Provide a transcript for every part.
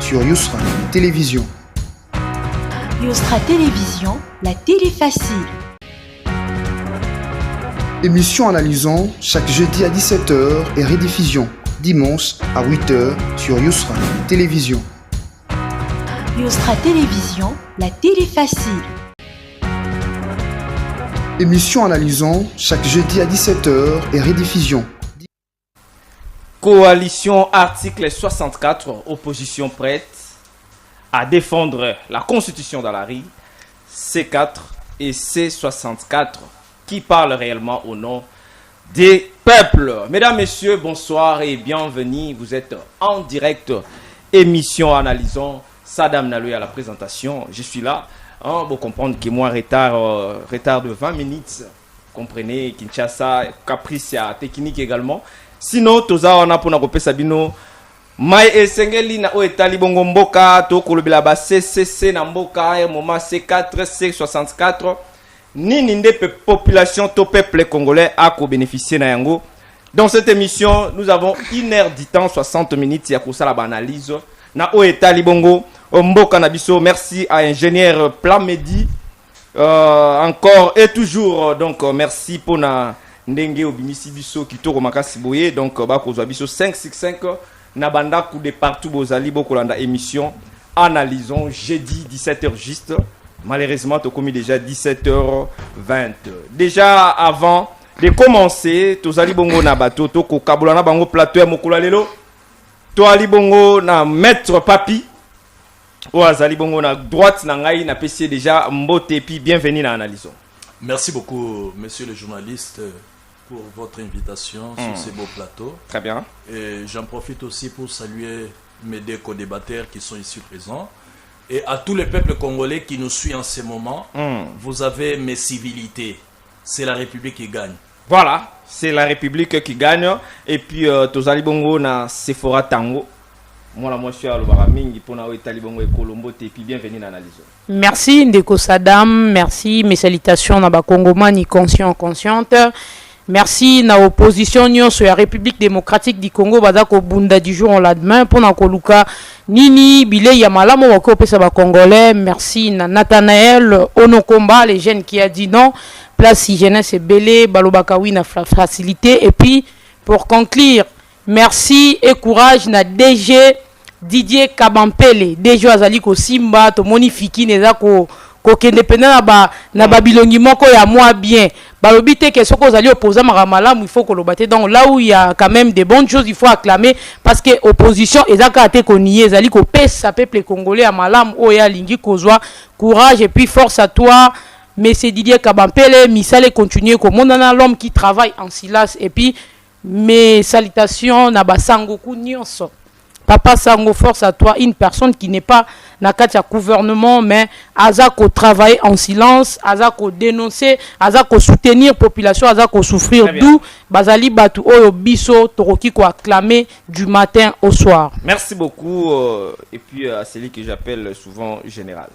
sur Yousra Télévision. Yousra Télévision, la télé facile. Émission analysant chaque jeudi à 17h et rediffusion dimanche à 8h sur Yousra Télévision. Yousra Télévision, la télé facile. Émission analysant chaque jeudi à 17h et rediffusion. Coalition article 64, opposition prête à défendre la constitution dans la rue, C4 et C64 qui parlent réellement au nom des peuples. Mesdames, Messieurs, bonsoir et bienvenue. Vous êtes en direct, émission analysant. Sadam Naloui à la présentation. Je suis là. Vous comprendre que moi, retard de 20 minutes. Comprenez, Kinshasa, Capricia, technique également. Sinon, toza on a pour nous Sabino. Mai esengeli na oetali bongo mboka to kolobela ba CCC na mboka moment C4 C64 nini nde population to peuple congolais a ko bénéficier na yango. Dans cette émission, nous avons 1h du temps 60 minutes ya kosala ba analyse na oetali bongo mboka na biso. Merci à ingénieur Plan Medi encore et toujours donc merci pour na ndenge obimisi biso kitoko makasi boye donc ba kozwa biso 565 na banda coup de partout bozali bokolanda émission analysons jeudi 17h juste. Malheureusement tu commis déjà 17h20. Déjà avant de commencer tozali bongo na bato to ko kabola na bango plateau ya mokolo lelo to ali bongo na maître Papi o azali bongo na droite na ngai na PC déjà mbote puis bienvenue na analysons. Merci beaucoup monsieur le journaliste pour votre invitation sur ce beau plateau. Très bien. Et j'en profite aussi pour saluer mes deux co-débatteurs qui sont ici présents. Et à tous les peuples congolais qui nous suivent en ce moment, vous avez mes civilités. C'est la République qui gagne. Voilà, c'est la République qui gagne. Et puis, Tozali Bongo na Sephora Tango. Moi, je suis à l'Obaramingi pour na Itali Bongo et Colombo. Et puis, bienvenue dans l'analyse. Merci, Ndeko Sadam. Merci, mes salutations à Bakongomani conscient, consciente. Merci na opposition sur la République démocratique du Congo bazako bunda du jour au lendemain pour na koluka nini bile ya malamo wako pesa ba congolais. Merci na Nathanaël Onokomba les jeunes qui a dit non place jeunesse belé balobaka wi na facilité. Et puis pour conclure merci et courage na DG Didier Kabampele DG azali ko Simba to monifiki neza ko kokende pena na babilongi moko ya moi bien balobite que ce qu'on allait opposer maramala il faut que le batte. Donc là où il y a quand même des bonnes choses il faut acclamer parce que opposition ezaka ate konier ezali ko pesa peuple congolais à malam oya lingi kozwa courage et puis force à toi monsieur Didier Kabampele misale continuer comme on a l'homme qui travaille en silence. Et puis mes salutations na basangoku nyonso. Papa Sango, force à toi, une personne qui n'est pas dans le gouvernement, mais Azako travailler en silence, Azako dénoncer, Azako soutenir la population, Azako souffrir d'où Bazali Batu Oyo Biso, Toroki ko acclamer du matin au soir. Merci beaucoup, et puis à celui que j'appelle souvent général.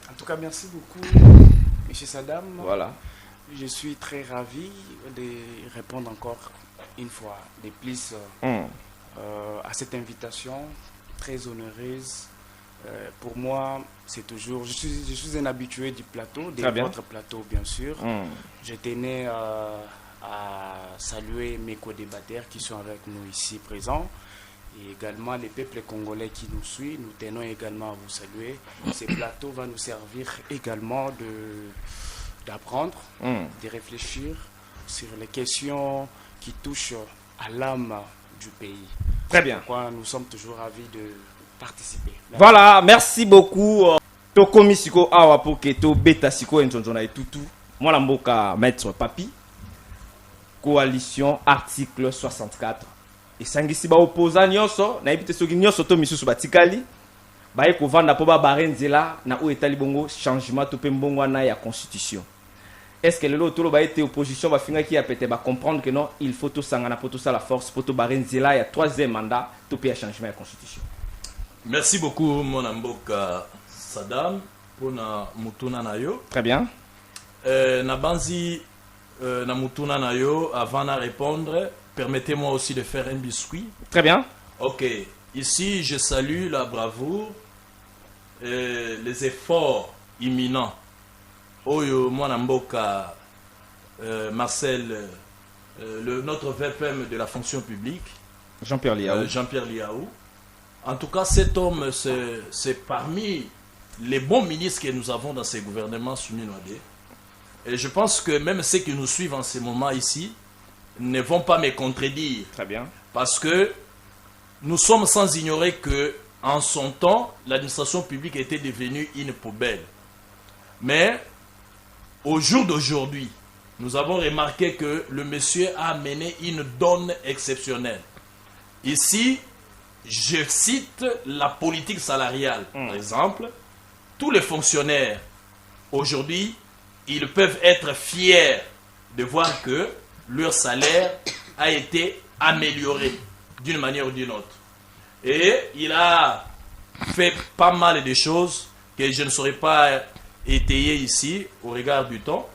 En tout cas, merci beaucoup, M. Sadam. Voilà. Je suis très ravi de répondre encore une fois de plus. À cette invitation très honoreuse. Pour moi, c'est toujours... Je suis un habitué du plateau, de votre plateau, bien sûr. Je tenais à saluer mes co-débatteurs qui sont avec nous ici présents et également les peuples congolais qui nous suivent. Nous tenons également à vous saluer. Ce plateau va nous servir également d'apprendre, de réfléchir sur les questions qui touchent à l'âme du pays. Très bien. Pourquoi nous sommes toujours ravis de participer. Merci. Voilà, merci beaucoup. Tokomi siko awa pour que to beta siko enzonzona et tutu. Moi la mboka maître Papi. Coalition article 64. Et sangisi ba opposant nyonso na ebite soki nyonso to misusu batikali. Ba eko vanda po ba barenzela na o etali bongo changement to pe mbongo na ya constitution. Est-ce que le lot va être opposition va finir qui a peut-être comprendre que non il faut tout sangana pour tout ça la force pour tout barenzela il y a troisième mandat tout peut changement de la constitution. Merci beaucoup mon amboka Sadam pour na mutuna nayo. Très bien. Na banzi na mutuna nayo avant de répondre permettez-moi aussi de faire un biscuit. Très bien. OK. ici, je salue la bravoure et les efforts imminents. Oyo Mwanamboka, Marcel, notre VPM de la fonction publique, Jean-Pierre Liaou. Jean-Pierre Liaou. En tout cas, cet homme, c'est parmi les bons ministres que nous avons dans ces gouvernements soumis Noadé. Et je pense que même ceux qui nous suivent en ce moment ici ne vont pas me contredire. Très bien. Parce que nous sommes sans ignorer que en son temps, l'administration publique était devenue une poubelle. Mais au jour d'aujourd'hui, nous avons remarqué que le monsieur a mené une donne exceptionnelle. Ici, je cite la politique salariale. Par exemple, tous les fonctionnaires, aujourd'hui, ils peuvent être fiers de voir que leur salaire a été amélioré d'une manière ou d'une autre. Et il a fait pas mal de choses que je ne saurais pas étayer ici au regard du temps.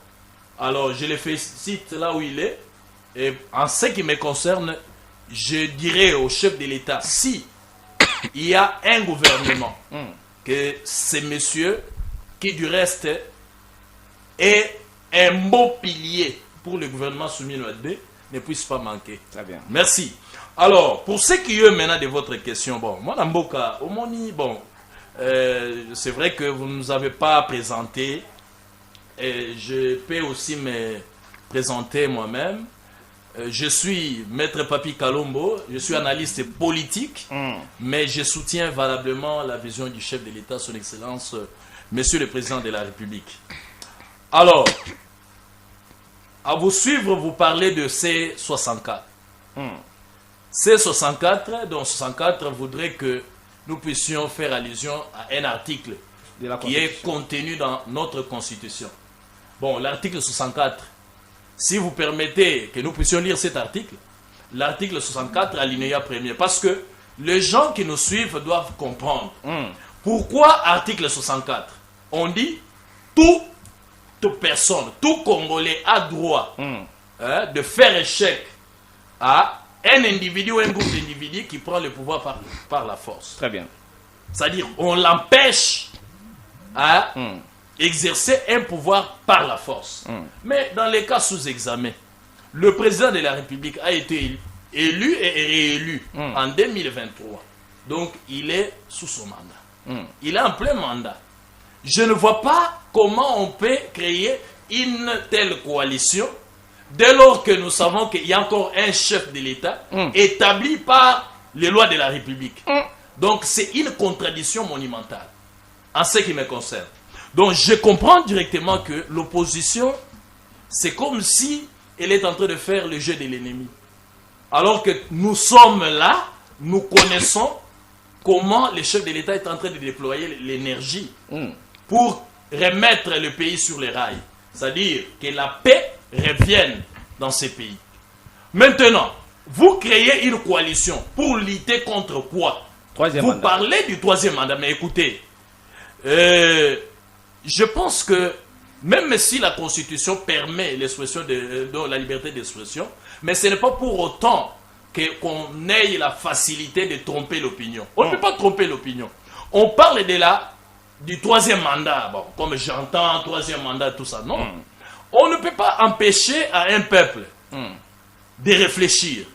Alors, je le félicite là où il est. Et en ce qui me concerne, je dirais au chef de l'État, si il y a un gouvernement, que c'est monsieur qui du reste est un beau pilier pour le gouvernement soumis à l'OAD, ne puisse pas manquer. Très bien. Merci. Alors, pour ce qui est maintenant de votre question, bon, moi, Namboka, Omoni, bon, c'est vrai que vous ne nous avez pas présenté, et je peux aussi me présenter moi-même. Je suis Maître Papi Kalombo, je suis analyste politique, mais je soutiens valablement la vision du chef de l'État, son Excellence, Monsieur le Président de la République. Alors, à vous suivre, vous parlez de C64. C64, donc 64 voudrait que nous puissions faire allusion à un article qui est contenu dans notre Constitution. Bon, l'article 64, si vous permettez que nous puissions lire cet article, l'article 64, alinéa 1er, parce que les gens qui nous suivent doivent comprendre. Pourquoi article 64? On dit toute personne, tout Congolais a droit de faire échec à un individu ou un groupe d'individus qui prend le pouvoir par la force. Très bien. C'est-à-dire, on l'empêche à exercer un pouvoir par la force. Mais dans les cas sous examen, le président de la République a été élu et réélu en 2023. Donc, il est sous son mandat. Il est en plein mandat. Je ne vois pas comment on peut créer une telle coalition dès lors que nous savons qu'il y a encore un chef de l'État établi par les lois de la République. Donc, c'est une contradiction monumentale en ce qui me concerne. Donc, je comprends directement que l'opposition, c'est comme si elle est en train de faire le jeu de l'ennemi. Alors que nous sommes là, nous connaissons comment le chef de l'État est en train de déployer l'énergie pour remettre le pays sur les rails. C'est-à-dire que la paix revienne dans ces pays. Maintenant, vous créez une coalition pour lutter contre quoi? Vous parlez du troisième mandat, mais écoutez, je pense que même si la Constitution permet l'expression de la liberté d'expression, mais ce n'est pas pour autant qu'on ait la facilité de tromper l'opinion. On ne peut pas tromper l'opinion. On parle du troisième mandat, bon, comme j'entends, troisième mandat, tout ça, non. On ne peut pas empêcher à un peuple de réfléchir.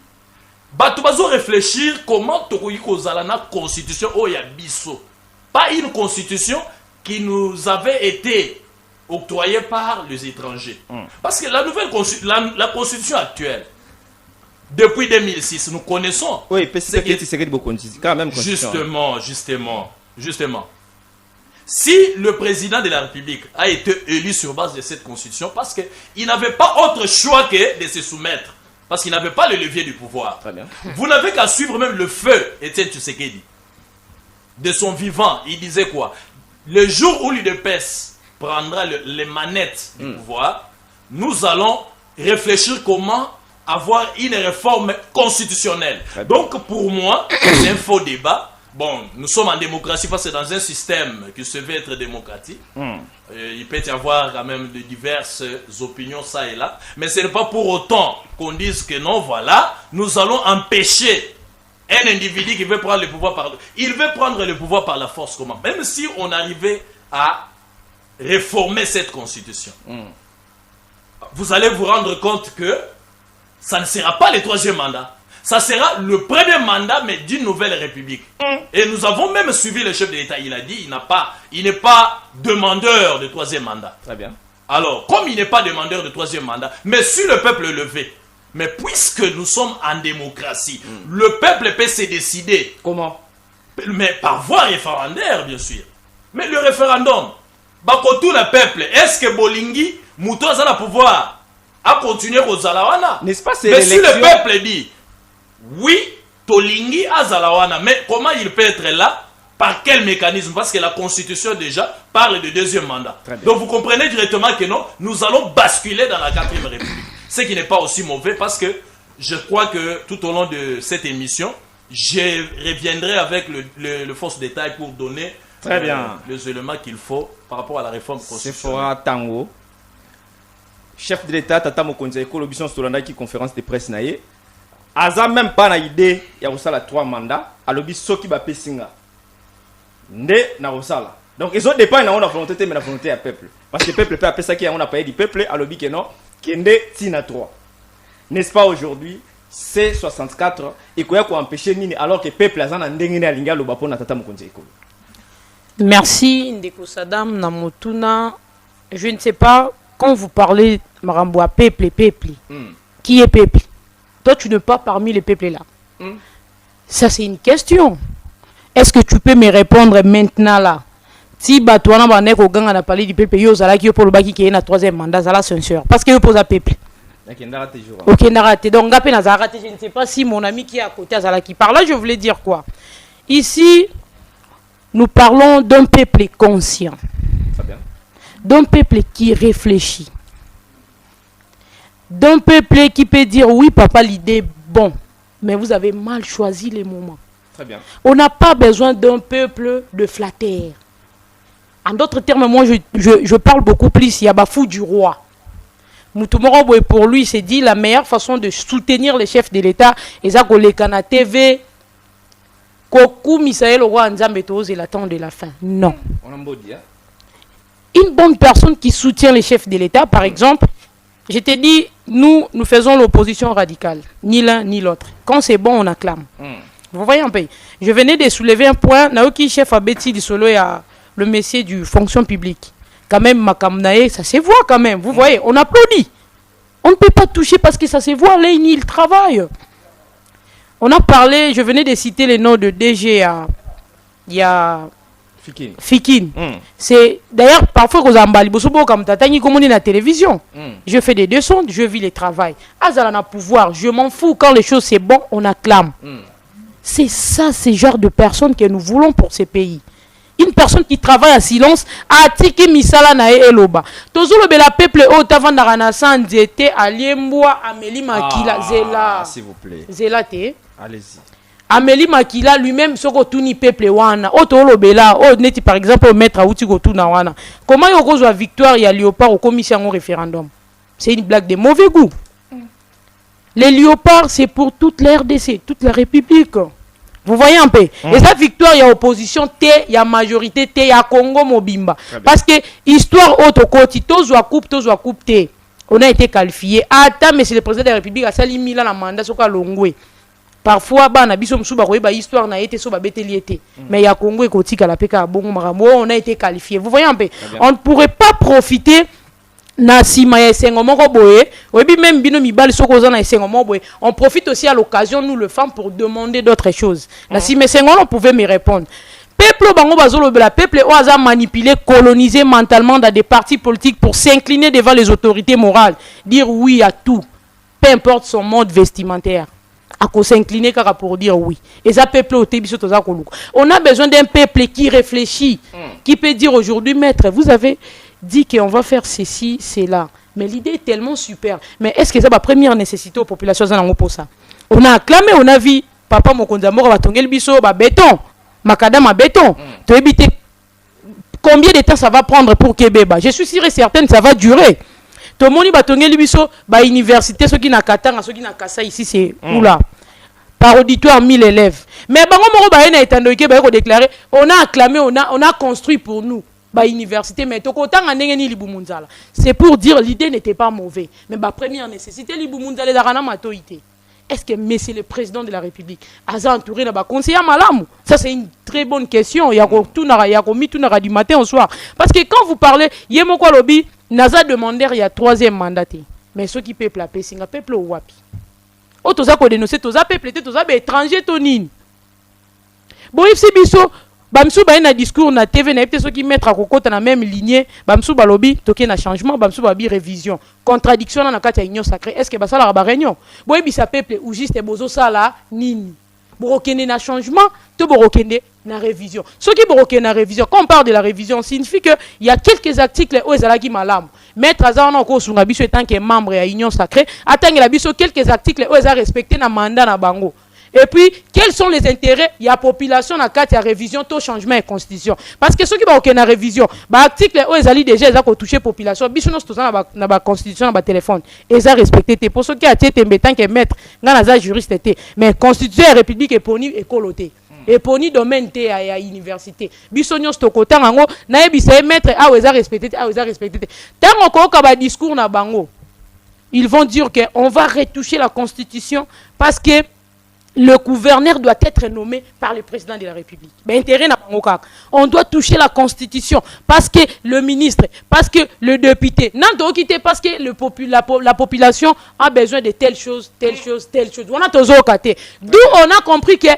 Batubazo réfléchir comment la constitution Oyabiso. Pas une constitution qui nous avait été octroyée par les étrangers. Parce que la nouvelle la constitution actuelle, depuis 2006, nous connaissons. Oui, quand même. Justement. Si le président de la République a été élu sur base de cette constitution, parce qu'il n'avait pas autre choix que de se soumettre, parce qu'il n'avait pas le levier du pouvoir. Très bien. Vous n'avez qu'à suivre même le feu, Étienne Tshisekedi. De son vivant, il disait quoi? Le jour où l'UDPS prendra les manettes du pouvoir, nous allons réfléchir comment avoir une réforme constitutionnelle. Donc pour moi, c'est un faux débat. Bon, nous sommes en démocratie parce que dans un système qui se veut être démocratique, il peut y avoir quand même de diverses opinions ça et là, mais ce n'est pas pour autant qu'on dise que non, voilà, nous allons empêcher Un individu qui veut prendre le pouvoir il veut prendre le pouvoir par la force. Comment? Même si on arrivait à réformer cette constitution, vous allez vous rendre compte que ça ne sera pas le 3e mandat. Ça sera le premier mandat, mais d'une nouvelle république. Et nous avons même suivi le chef de l'État. Il a dit il n'est pas demandeur de 3e mandat. Très bien. Alors, comme il n'est pas demandeur de 3e mandat, mais si le peuple le veut, mais puisque nous sommes en démocratie, le peuple peut se décider. Comment? Mais par voie référendaire, bien sûr. Mais le référendum, tout le peuple, est-ce que Bolingi, Mouto a le pouvoir à continuer aux Zalawana? N'est-ce pas? Mais si le peuple dit, oui, Tolingi a Zalawana, mais comment il peut être là? Par quel mécanisme? Parce que la Constitution déjà parle de 2e mandat. Donc vous comprenez directement que non, nous allons basculer dans la 4e République. Ce qui n'est pas aussi mauvais parce que je crois que tout au long de cette émission, je reviendrai avec le force détail pour donner les éléments qu'il faut par rapport à la réforme constitutionnelle. Sephora Tango, chef de l'État, Tata Mokonzi Ekolo Bison Stolanda qui conférence de presse naïe. Aza même pas na idée, il y a aussi 3 mandats. Alobi soki ba pesinga. Nde na osala. Donc ils ont dépend na volonté mais la volonté à peuple. Parce que le peuple peut appeler ça qui on a payé du peuple alobi que non, kende tina 3. N'est-ce pas aujourd'hui C64 et quoi empêcher nini alors que le peuple a na ndenge na linga lo bapo na Tata Mokonzi Ekolo. Merci Ndeko Sadam Namotuna. Je ne sais pas quand vous parlez Maramboa peuple. Qui est peuple? Toi, tu n'es pas parmi les peuples là. Ça, c'est une question. Est-ce que tu peux me répondre maintenant là? Si Batouana Banek au gang a parlé du peuple, yo zala qui pour le baki qui est na 3e mandat, zala censure. Parce que yo pose à peuple. Ok, n'arrête. Donc, je ne sais pas si mon ami qui est à côté zala qui parle. Là, je voulais dire quoi? Ici, nous parlons d'un peuple conscient. D'un peuple qui réfléchit. D'un peuple qui peut dire oui papa l'idée est bon, mais vous avez mal choisi les moments. Très bien. On n'a pas besoin d'un peuple de flatteur. En d'autres termes, moi je parle beaucoup plus, il y a bafou du roi. Moutoumoro pour lui s'est dit la meilleure façon de soutenir les chefs de l'État, et ça qu'on les canne TV, Koku Misaël roi Nzambe Toz et l'attente de la fin. Non. On a beau dire. Une bonne personne qui soutient les chefs de l'État, par exemple, je t'ai dit, nous faisons l'opposition radicale. Ni l'un ni l'autre. Quand c'est bon, on acclame. Vous voyez un peu. Je venais de soulever un point. Naoki, chef Abeti du Solo, il y a le messier du fonction publique. Quand même, Makamnae, ça se voit quand même. Vous voyez, on applaudit. On ne peut pas toucher parce que ça se voit. Là, il travaille. On a parlé, je venais de citer les noms de DG. Il y a... Fikine. C'est d'ailleurs parfois aux ambali bosobo comme tatani comme on est à la télévision. Je fais des descentes, je vis les travail. Azala na pouvoir, je m'en fous quand les choses c'est bon, on acclame. C'est ça, ce genre de personnes que nous voulons pour ces pays. Une personne qui travaille en silence, atiki misala na eloba. Tozolo be la peuple o tavanda na sanzete aliemboa Amélie Makila Zela. S'il vous plaît. Zela te. Allez-y. Amélie Makila lui-même soko tuni peuple wana otolo bela o neti par exemple au maître outi go tuna wana comment yoko zo victoire ya Léopard au commission au référendum. C'est une blague de mauvais goût. Les léopards c'est pour toute la RDC, toute la République. Vous voyez un peu. Et ça victoire ya opposition T, ya majorité T, ya Congo Mobimba. Parce que histoire autre côté tozwa coupe T. On a été qualifié. Attends mais c'est le président de la République a sali mila na mandat soka longwe. Parfois, bana biso msuba koyeba histoire na été so ba beteli été. Mais il y a Congo et Kotika la peka bongo marambo, on a été qualifié. Vous voyez un peu. On ne pourrait pas profiter na sima ya esengo moko boye. Oyebi même bino mibali soko za na esengo moko boye. On profite aussi à l'occasion nous le femmes pour demander d'autres choses. Na sima esengo on pouvait me répondre. Peuple bango bazolo la peuple o aza manipulé, colonisé mentalement dans des partis politiques pour s'incliner devant les autorités morales, dire oui à tout, peu importe son mode vestimentaire. À s'incliner pour dire oui. Et ça peuple au Tébiso Toza Koluku. On a besoin d'un peuple qui réfléchit, qui peut dire aujourd'hui, maître, vous avez dit qu'on va faire ceci, cela. Mais l'idée est tellement super. Mais est-ce que ça va première nécessité aux populations pour ça? On a acclamé, on a vu papa Mokonzamora va tonger le biso, béton, macadam à béton. Tu éviter combien de temps ça va prendre pour Kebeba? Je suis sûr et certain que ça va durer. Tout le monde va tonger le biso, université, ceux qui n'a Katanga, ceux qui n'a Kassa ici, c'est où là? par auditoire 1000 élèves. Mais bango moko ba na etandoike ba ko déclarer on a acclamé, on a construit pour nous ba université mais tokotanga ndenge ni Libumunzala. C'est pour dire l'idée n'était pas mauvaise mais ba première nécessité Libumunzala za kana matoité. Est-ce que monsieur le président de la République a entouré na ba conseiller malamu? Ça c'est une très bonne question. Yako tunara yako mi tunara du matin au soir. Parce que quand vous parlez yemoko lobi naza demander il y a troisième mandat. Mais ceux qui peuple la pesinga peuple au wapi. O toza ko dénoncer toza peuple toza be étranger tonine. Bon ifsi biso bamsou ba na discours na TV na ceux qui mettre à kokota na même lignée bamsou balobi toké na changement bamsou babi révision contradiction na kati ya union sacrée. Est-ce que basala ba réunion boy bisa peuple ou juste bozo sala nini borokende na changement to borokende na révision. Ceux qui borokende na révision quand on parle de la révision signifie que il y a quelques articles où ezalaki malamu maître azana ko sunga biso tant que membre ya union sacrée atangela biso quelques articles où ezala respecté na mandat na bango. Et puis, quels sont les intérêts? Il y a population dans la révision, tout changement et constitution. Parce que ceux qui vont dans la révision, l'article où ils allaient déjà, ils ont touché la population. Ils sont dans la constitution, dans le téléphone. Ils ont respecté. Pour ceux qui ont été tant que maître, ils ont juriste. Mais constitution et république est poni et coloté. Et poni domaine à l'université. Bisognos to côté nango, na ebisa maître ah ils ont respecté, ah ils ont respecté. Tant qu'on a discours na bango, ils vont dire qu'on va retoucher la constitution parce que le gouverneur doit être nommé par le président de la République. On doit toucher la constitution parce que le ministre, parce que le député, non, parce que la population a besoin de telle chose, telle chose, telle chose. D'où on a compris que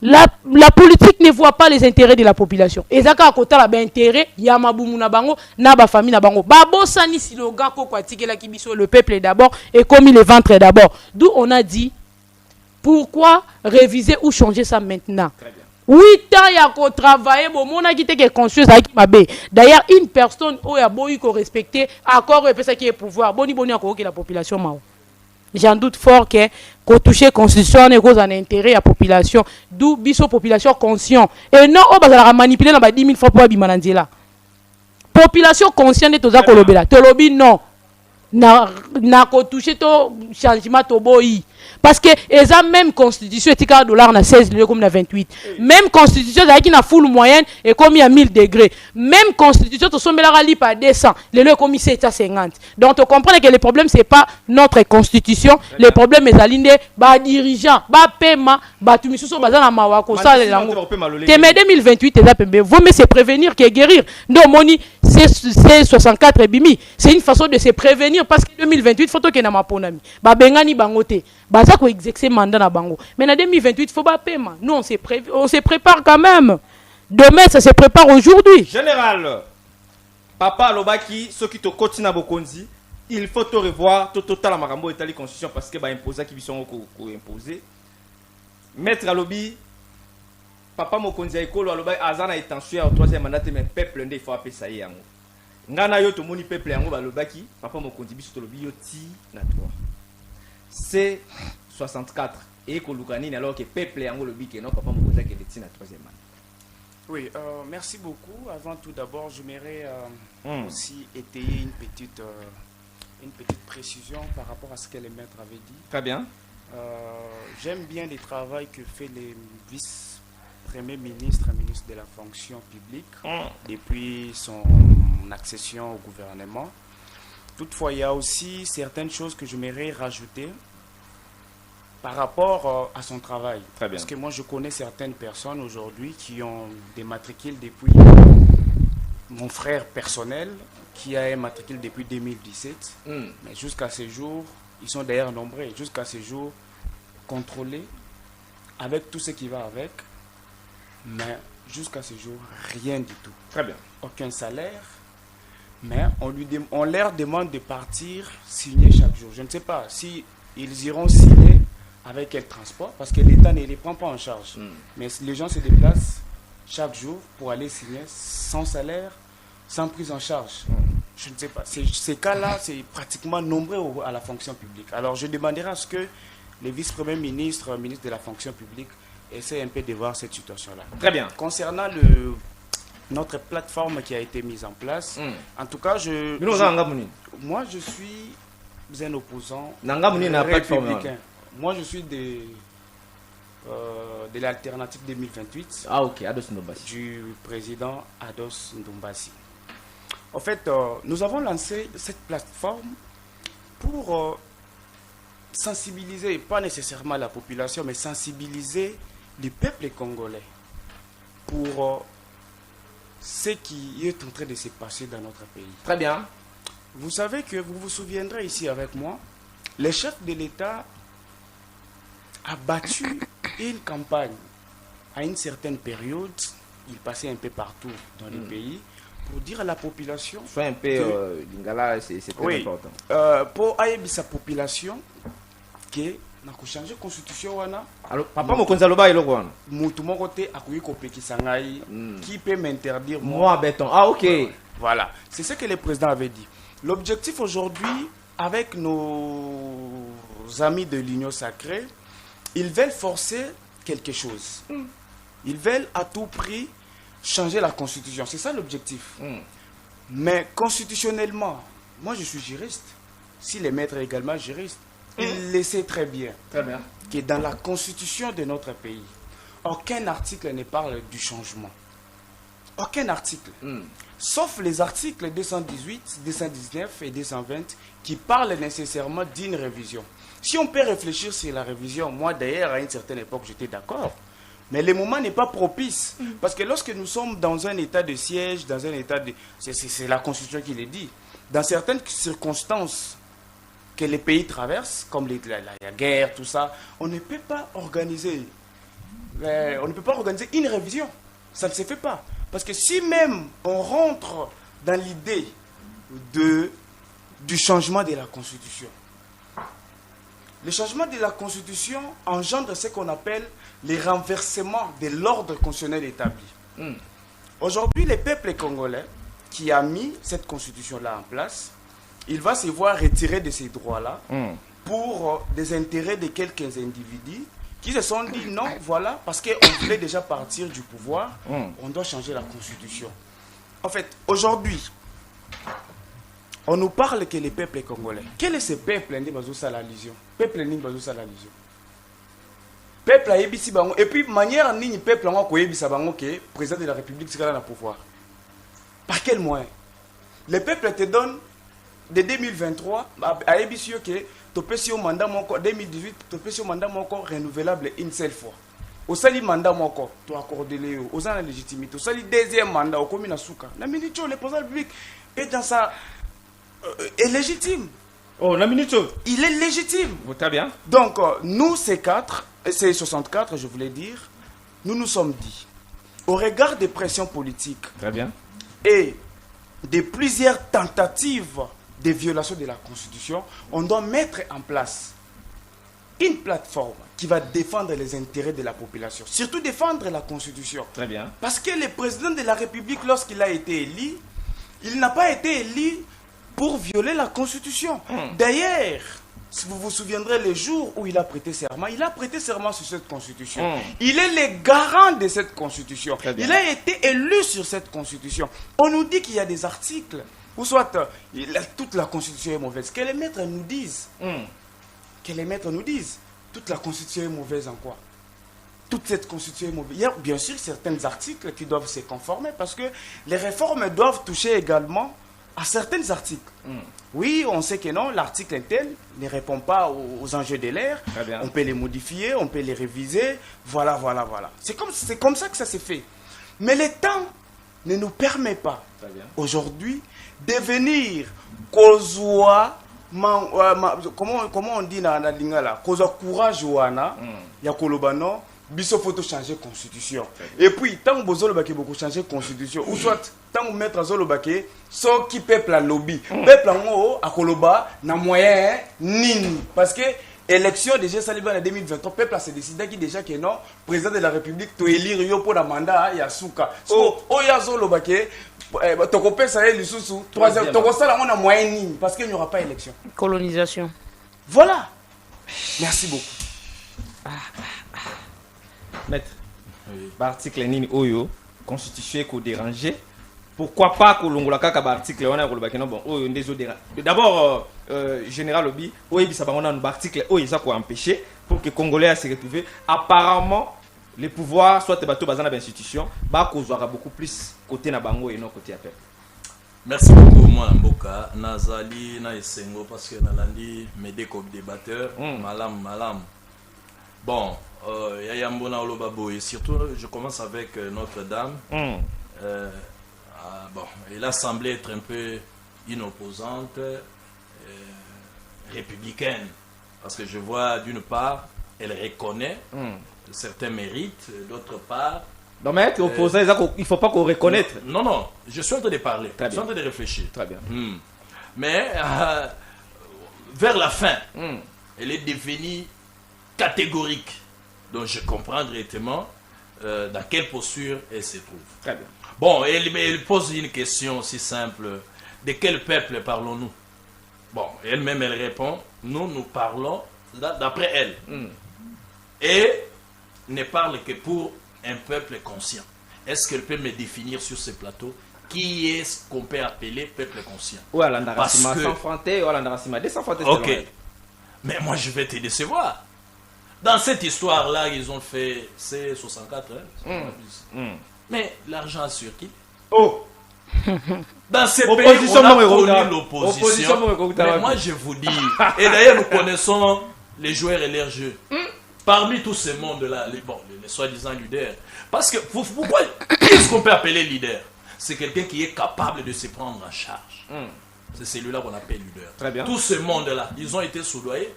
la politique ne voit pas les intérêts de la population. Et ça, quand on a intérêt, il y a ma bango, na ba famille na bango. Babo sani slogan ko kwatike la kibiso le peuple d'abord et commis le ventre d'abord. D'où on a dit pourquoi réviser ou changer ça maintenant? 8 ans, il y a travailler, bon, mon a quitté que conscience avec ma bé. D'ailleurs, une personne où il y a beau respecter, accord et ça qui est pouvoir. Boni boni encore que la population mao. J'en doute fort que toucher constitution et cause en intérêt à la population, d'où biso population conscient. Et non, on va manipuler dans 10 000 fois pour Bimanandela. Population consciente de toza kolobela. Tolobi non. Na toucher to changement to boyi. Parce que esa même constitution est $16 na 16 lieu comme na 28. Même constitution qui na full moyenne et comme il y a 1000 degrés. Même constitution to sombela rali par 200, le lieu comme 750. Donc on comprend que le problème c'est pas notre constitution, le problème est alinde ba dirigeant, ba paiement, ba tumisuso bazana mawako ça lango. Que 2028 eza pembe, vaut mieux se prévenir que guérir. Donc moni c'est 64 bimi, c'est une façon de se prévenir parce que 2028 faut que na maponami. Ba bengani bangote. Baza ko exercer mandat na bango. Mais en 2028, il faut pas paiement. Nous, on se prépare quand même. Demain, ça se prépare aujourd'hui. Général, Papa Lobaki, ceux qui te continuent à Bokonzi, il faut te revoir, tout total à Marambo et la constitution parce que bah imposer qui sont imposés. Maître Alobi, Papa Mokonzi Ekolo Alobi, Azana est en au troisième mandat, mais peuple il faut appeler ça y est. Ngana yo to moni peuple yango Balobaki, Papa Mokonzi biso to lobi yo ti na 3. C'est 64 et Kolukanine alors que peuple yango le bique non Papa Mokonzi qui est na troisième mandat. Oui, merci beaucoup. Avant tout d'abord, j'aimerais aussi étayer une petite précision par rapport à ce que le maître avait dit. Très bien. J'aime bien le travail que fait le vice-premier ministre de la fonction publique depuis son accession au gouvernement. Toutefois, il y a aussi certaines choses que j'aimerais rajouter par rapport à son travail. Très bien. Parce que moi, je connais certaines personnes aujourd'hui qui ont des matricules depuis mon frère personnel, qui a un matricule depuis 2017. Mais jusqu'à ce jour, ils sont d'ailleurs nombreux, jusqu'à ce jour, contrôlés avec tout ce qui va avec. Mais jusqu'à ce jour, rien du tout. Très bien. Aucun salaire. Mais on leur demande de partir signer chaque jour. Je ne sais pas si ils iront signer avec quel transport, parce que l'État ne les prend pas en charge. Mais les gens se déplacent chaque jour pour aller signer sans salaire, sans prise en charge. Je ne sais pas. Ces cas-là, c'est pratiquement nombreux à la fonction publique. Alors je demanderai à ce que les vice-premiers ministres, ministres de la fonction publique, essaient un peu de voir cette situation-là. Très bien. Concernant notre plateforme qui a été mise en place. En tout cas, moi, je suis un opposant républicain. Moi, je suis de l'alternative 2028. Ah ok, Ados Ndombassi. Du président Ados Ndombassi. En fait, nous avons lancé cette plateforme pour sensibiliser, pas nécessairement la population, mais sensibiliser le peuple congolais pour ce qui est en train de se passer dans notre pays. Très bien. Vous savez que vous vous souviendrez ici avec moi, le chef de l'État a battu une campagne à une certaine période. Il passait un peu partout dans le pays pour dire à la population. Soit un peu Lingala, c'est très important. Pour aider sa population que na changer constitution wana. Alors papa mokonza loba ilo kwana. Mutu moko te akuyi kopekisa ngai. Qui peut m'interdire moi béton. Ah ok. Voilà, c'est ce que le président avait dit. L'objectif aujourd'hui avec nos amis de l'Union sacrée, ils veulent forcer quelque chose. Ils veulent à tout prix changer la constitution. C'est ça l'objectif. Mais constitutionnellement, moi je suis juriste. Si les maîtres est également juriste, il le sait très bien. Très bien. Que dans la constitution de notre pays, aucun article ne parle du changement. Aucun article. Sauf les articles 218, 219 et 220 qui parlent nécessairement d'une révision. Si on peut réfléchir sur la révision, moi d'ailleurs à une certaine époque j'étais d'accord. Mais le moment n'est pas propice. Parce que lorsque nous sommes dans un état de siège, dans un état de... C'est la Constitution qui le dit. Dans certaines circonstances que les pays traversent, comme la guerre, tout ça, on ne peut pas organiser une révision. Ça ne se fait pas. Parce que si même on rentre dans l'idée du changement de la Constitution, le changement de la Constitution engendre ce qu'on appelle les renversements de l'ordre constitutionnel établi. Aujourd'hui, le peuple congolais qui a mis cette Constitution-là en place, il va se voir retirer de ces droits-là pour des intérêts de quelques individus qui se sont dit non, voilà, parce qu'on voulait déjà partir du pouvoir, on doit changer la Constitution. En fait, aujourd'hui, on nous parle que le peuple est congolais. Quel est ce peuple? Peuple Peuple a yebisi bango. Et puis, manière ni peuple a yebisa bango que président de la République sera dans le pouvoir. Par quel moyen? Le peuple te donne de 2023 à yebisi que tu peux si au mandat moko 2018 tu peux si au mandat moko renouvelable une seule fois. Au sali mandat moko tu accordes les aux ans la légitimité. Au sali deuxième mandat au commune souka. La minute le président public est dans sa est légitime. Oh, la minute. Il est légitime. Très bien. Donc, nous, ces 64, je voulais dire, nous nous sommes dit, au regard des pressions politiques très bien. Et de plusieurs tentatives de violation de la Constitution, on doit mettre en place une plateforme qui va défendre les intérêts de la population, surtout défendre la Constitution. Très bien. Parce que le président de la République, lorsqu'il a été élu, il n'a pas été élu pour violer la Constitution. D'ailleurs, si vous vous souviendrez le jour où il a prêté serment sur cette Constitution. Il est le garant de cette Constitution. Il a été élu sur cette Constitution. On nous dit qu'il y a des articles, ou soit toute la Constitution est mauvaise. Que les maîtres nous disent. Que les maîtres nous disent. Toute la Constitution est mauvaise en quoi? Toute cette Constitution est mauvaise. Il y a bien sûr certains articles qui doivent se conformer parce que les réformes doivent toucher également à certains articles. Oui, on sait que non, l'article tel ne répond pas aux enjeux de l'ère. On peut les modifier, on peut les réviser. Voilà. C'est comme ça que ça s'est fait. Mais le temps ne nous permet pas aujourd'hui de venir kozwa comment on dit dans la lingala, kozwa courage wana ya kolobano. Biso faut changer constitution. Et puis tant que bozolo baki beaucoup changer constitution ou soit tant que mettre zolo baki so qui peuple la lobby. Peuple ngo akoloba na moyen nini parce que élection déjà saliba en 2023 peuple a se décidé qui déjà que non président de la République to élire yo pour la mandat ya suka. So ya zolo baki toko pesa ye lisusu troisième toko sala on a moyen nini parce qu'il n'y aura pas élection. Colonisation. Voilà. Merci beaucoup. Maître, l'article Nini Oyo, constitué qu'au déranger, pourquoi pas que l'on a article on a bon oh d'abord général Obi oui ça va on a un article oh ils a quoi empêcher pour que Congolais se retrouvent apparemment les pouvoirs soit bateau bazana d'institution ba kozwaka beaucoup plus côté na bango et non côté à peuple. Merci beaucoup moi Mboka Nazali na esengo parce que nalandi mes deux débatteurs malam bon Yaya Mbona Olobabo et surtout je commence avec Notre-Dame. Bon, elle a semblé être un peu une opposante républicaine parce que je vois d'une part elle reconnaît certains mérites, d'autre part non mais être opposant il faut pas qu'on reconnaisse. Non, je suis en train de parler, Très je suis en train de réfléchir. Très bien. Mais vers la fin, elle est devenue catégorique. Donc je comprends directement dans quelle posture elle se trouve. Très bien. Bon, elle pose une question aussi simple. De quel peuple parlons-nous? Bon, elle-même, elle répond, nous parlons d'après elle. Et ne parle que pour un peuple conscient. Est-ce qu'elle peut me définir sur ce plateau qui est ce qu'on peut appeler peuple conscient? Ouais, l'andarasima sans fronté, ouais, l'andarasima désanfanté. Ok. Mais moi, je vais te décevoir. Dans cette histoire-là, ils ont fait C64. Mais l'argent sur qui? Oh! Dans ces pays, on a connu l'opposition. Mais moi, je vous dis, et d'ailleurs, nous connaissons les joueurs et leurs jeux. Parmi tout ce monde-là, les soi-disant leaders. Parce que, pourquoi qu'est-ce qu'on peut appeler leader? C'est quelqu'un qui est capable de se prendre en charge. C'est celui-là qu'on appelle leader. Très bien. Tout ce monde-là, ils ont été soudoyés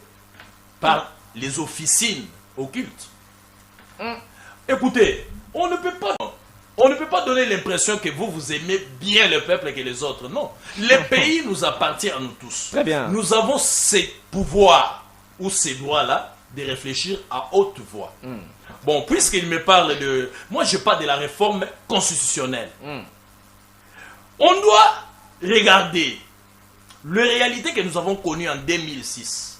par les officines occultes. Écoutez, on ne peut pas donner l'impression que vous aimez bien le peuple que les autres. Non. Les pays nous appartiennent à nous tous. Très bien. Nous avons ces pouvoirs ou ces droits-là de réfléchir à haute voix. Bon, puisqu'il me parle de... Moi, je parle de la réforme constitutionnelle. On doit regarder la réalité que nous avons connue en 2006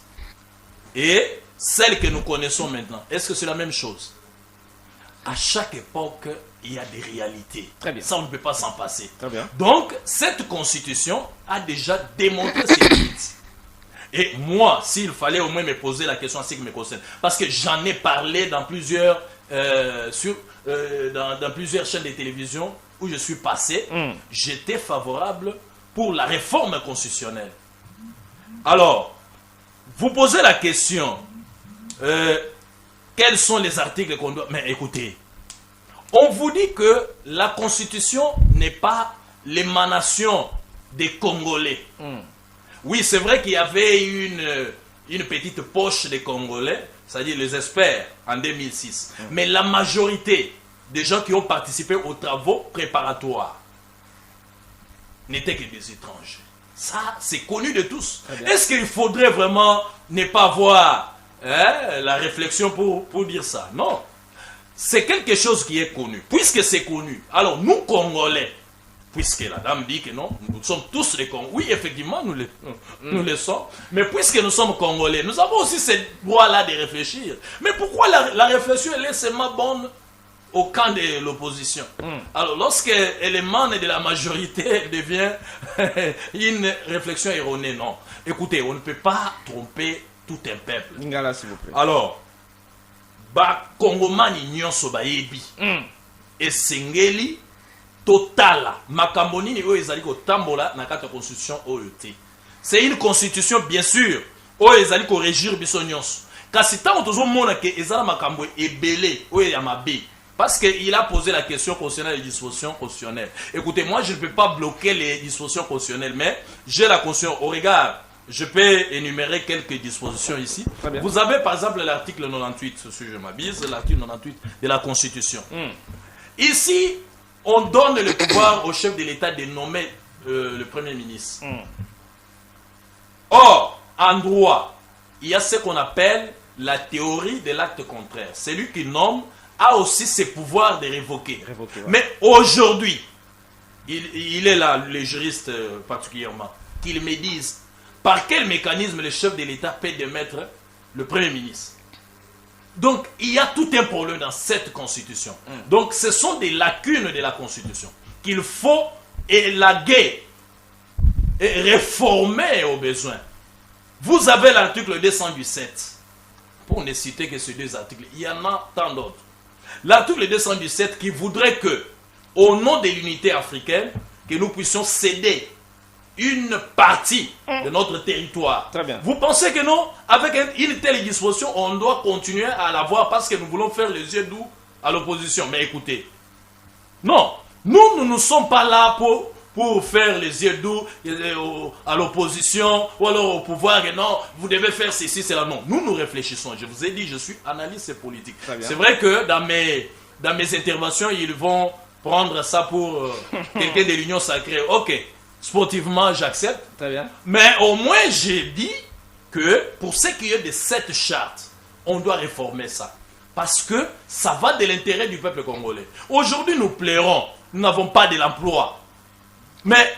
et celle que nous connaissons maintenant. Est-ce que c'est la même chose? À chaque époque, il y a des réalités. Très bien. Ça, on ne peut pas s'en passer. Très bien. Donc, cette constitution a déjà démontré ses limites. Et moi, s'il fallait au moins me poser la question en ce qui me concerne, parce que j'en ai parlé dans plusieurs, dans plusieurs chaînes de télévision où je suis passé, j'étais favorable pour la réforme constitutionnelle. Alors, vous posez la question, quels sont les articles qu'on doit... Mais écoutez, on vous dit que la Constitution n'est pas l'émanation des Congolais. Oui, c'est vrai qu'il y avait une petite poche des Congolais, c'est-à-dire les experts, en 2006. Mais la majorité des gens qui ont participé aux travaux préparatoires n'étaient que des étrangers. Ça, c'est connu de tous. Est-ce qu'il faudrait vraiment ne pas voir la réflexion pour dire ça? Non. C'est quelque chose qui est connu. Puisque c'est connu, alors nous, Congolais, puisque la dame dit que non, nous sommes tous les Congolais. Oui, effectivement, nous le sommes. Mais puisque nous sommes Congolais, nous avons aussi ce droit-là de réfléchir. Mais pourquoi la réflexion elle est seulement bonne au camp de l'opposition? Alors, lorsqu'elle émane de la majorité, elle devient une réflexion erronée. Non. Écoutez, on ne peut pas tromper tout un peuple. Lingala, s'il vous plaît. Alors, Congomani nyonso bayebi. Esengeli totala makambo nini oyo ezali kotambola na kati ya constitution oyo te. C'est une constitution bien sûr oyo ezali ko régir biso nyonso. Kasi tango tozomona ke ezala makambo ebele oyo ya mabe. Parce qu'il a posé la question concernant les dispositions constitutionnelles. Écoutez, moi je ne peux pas bloquer les dispositions constitutionnelles, mais j'ai la conscience. Au regard, je peux énumérer quelques dispositions ici. Vous avez par exemple l'article 98, si je m'abuse, l'article 98 de la Constitution. Ici, on donne le pouvoir au chef de l'État de nommer le Premier ministre. Or, en droit, il y a ce qu'on appelle la théorie de l'acte contraire. Celui qui nomme a aussi ses pouvoirs de révoquer. Mais aujourd'hui, il est là, les juristes particulièrement, qu'ils me disent par quel mécanisme le chef de l'État peut démettre le Premier ministre. Donc, il y a tout un problème dans cette Constitution. Donc, ce sont des lacunes de la Constitution qu'il faut élaguer et réformer au besoin. Vous avez l'article 217. Pour ne citer que ces deux articles, il y en a tant d'autres. L'article 217 qui voudrait que, au nom de l'unité africaine, que nous puissions céder une partie de notre territoire. Très bien. Vous pensez que non, avec une telle disposition, on doit continuer à l'avoir parce que nous voulons faire les yeux doux à l'opposition. Mais écoutez, non, nous ne sommes pas là pour faire les yeux doux à l'opposition ou alors au pouvoir. Et non, vous devez faire ceci, cela. Non, nous réfléchissons. Je vous ai dit, je suis analyste politique. C'est vrai que dans mes interventions, ils vont prendre ça pour quelqu'un de l'Union sacrée. Ok, sportivement, j'accepte. Très bien. Mais au moins, j'ai dit que pour ce qui est de cette charte, on doit réformer ça. Parce que ça va de l'intérêt du peuple congolais. Aujourd'hui, nous plairons. Nous n'avons pas de l'emploi. Mais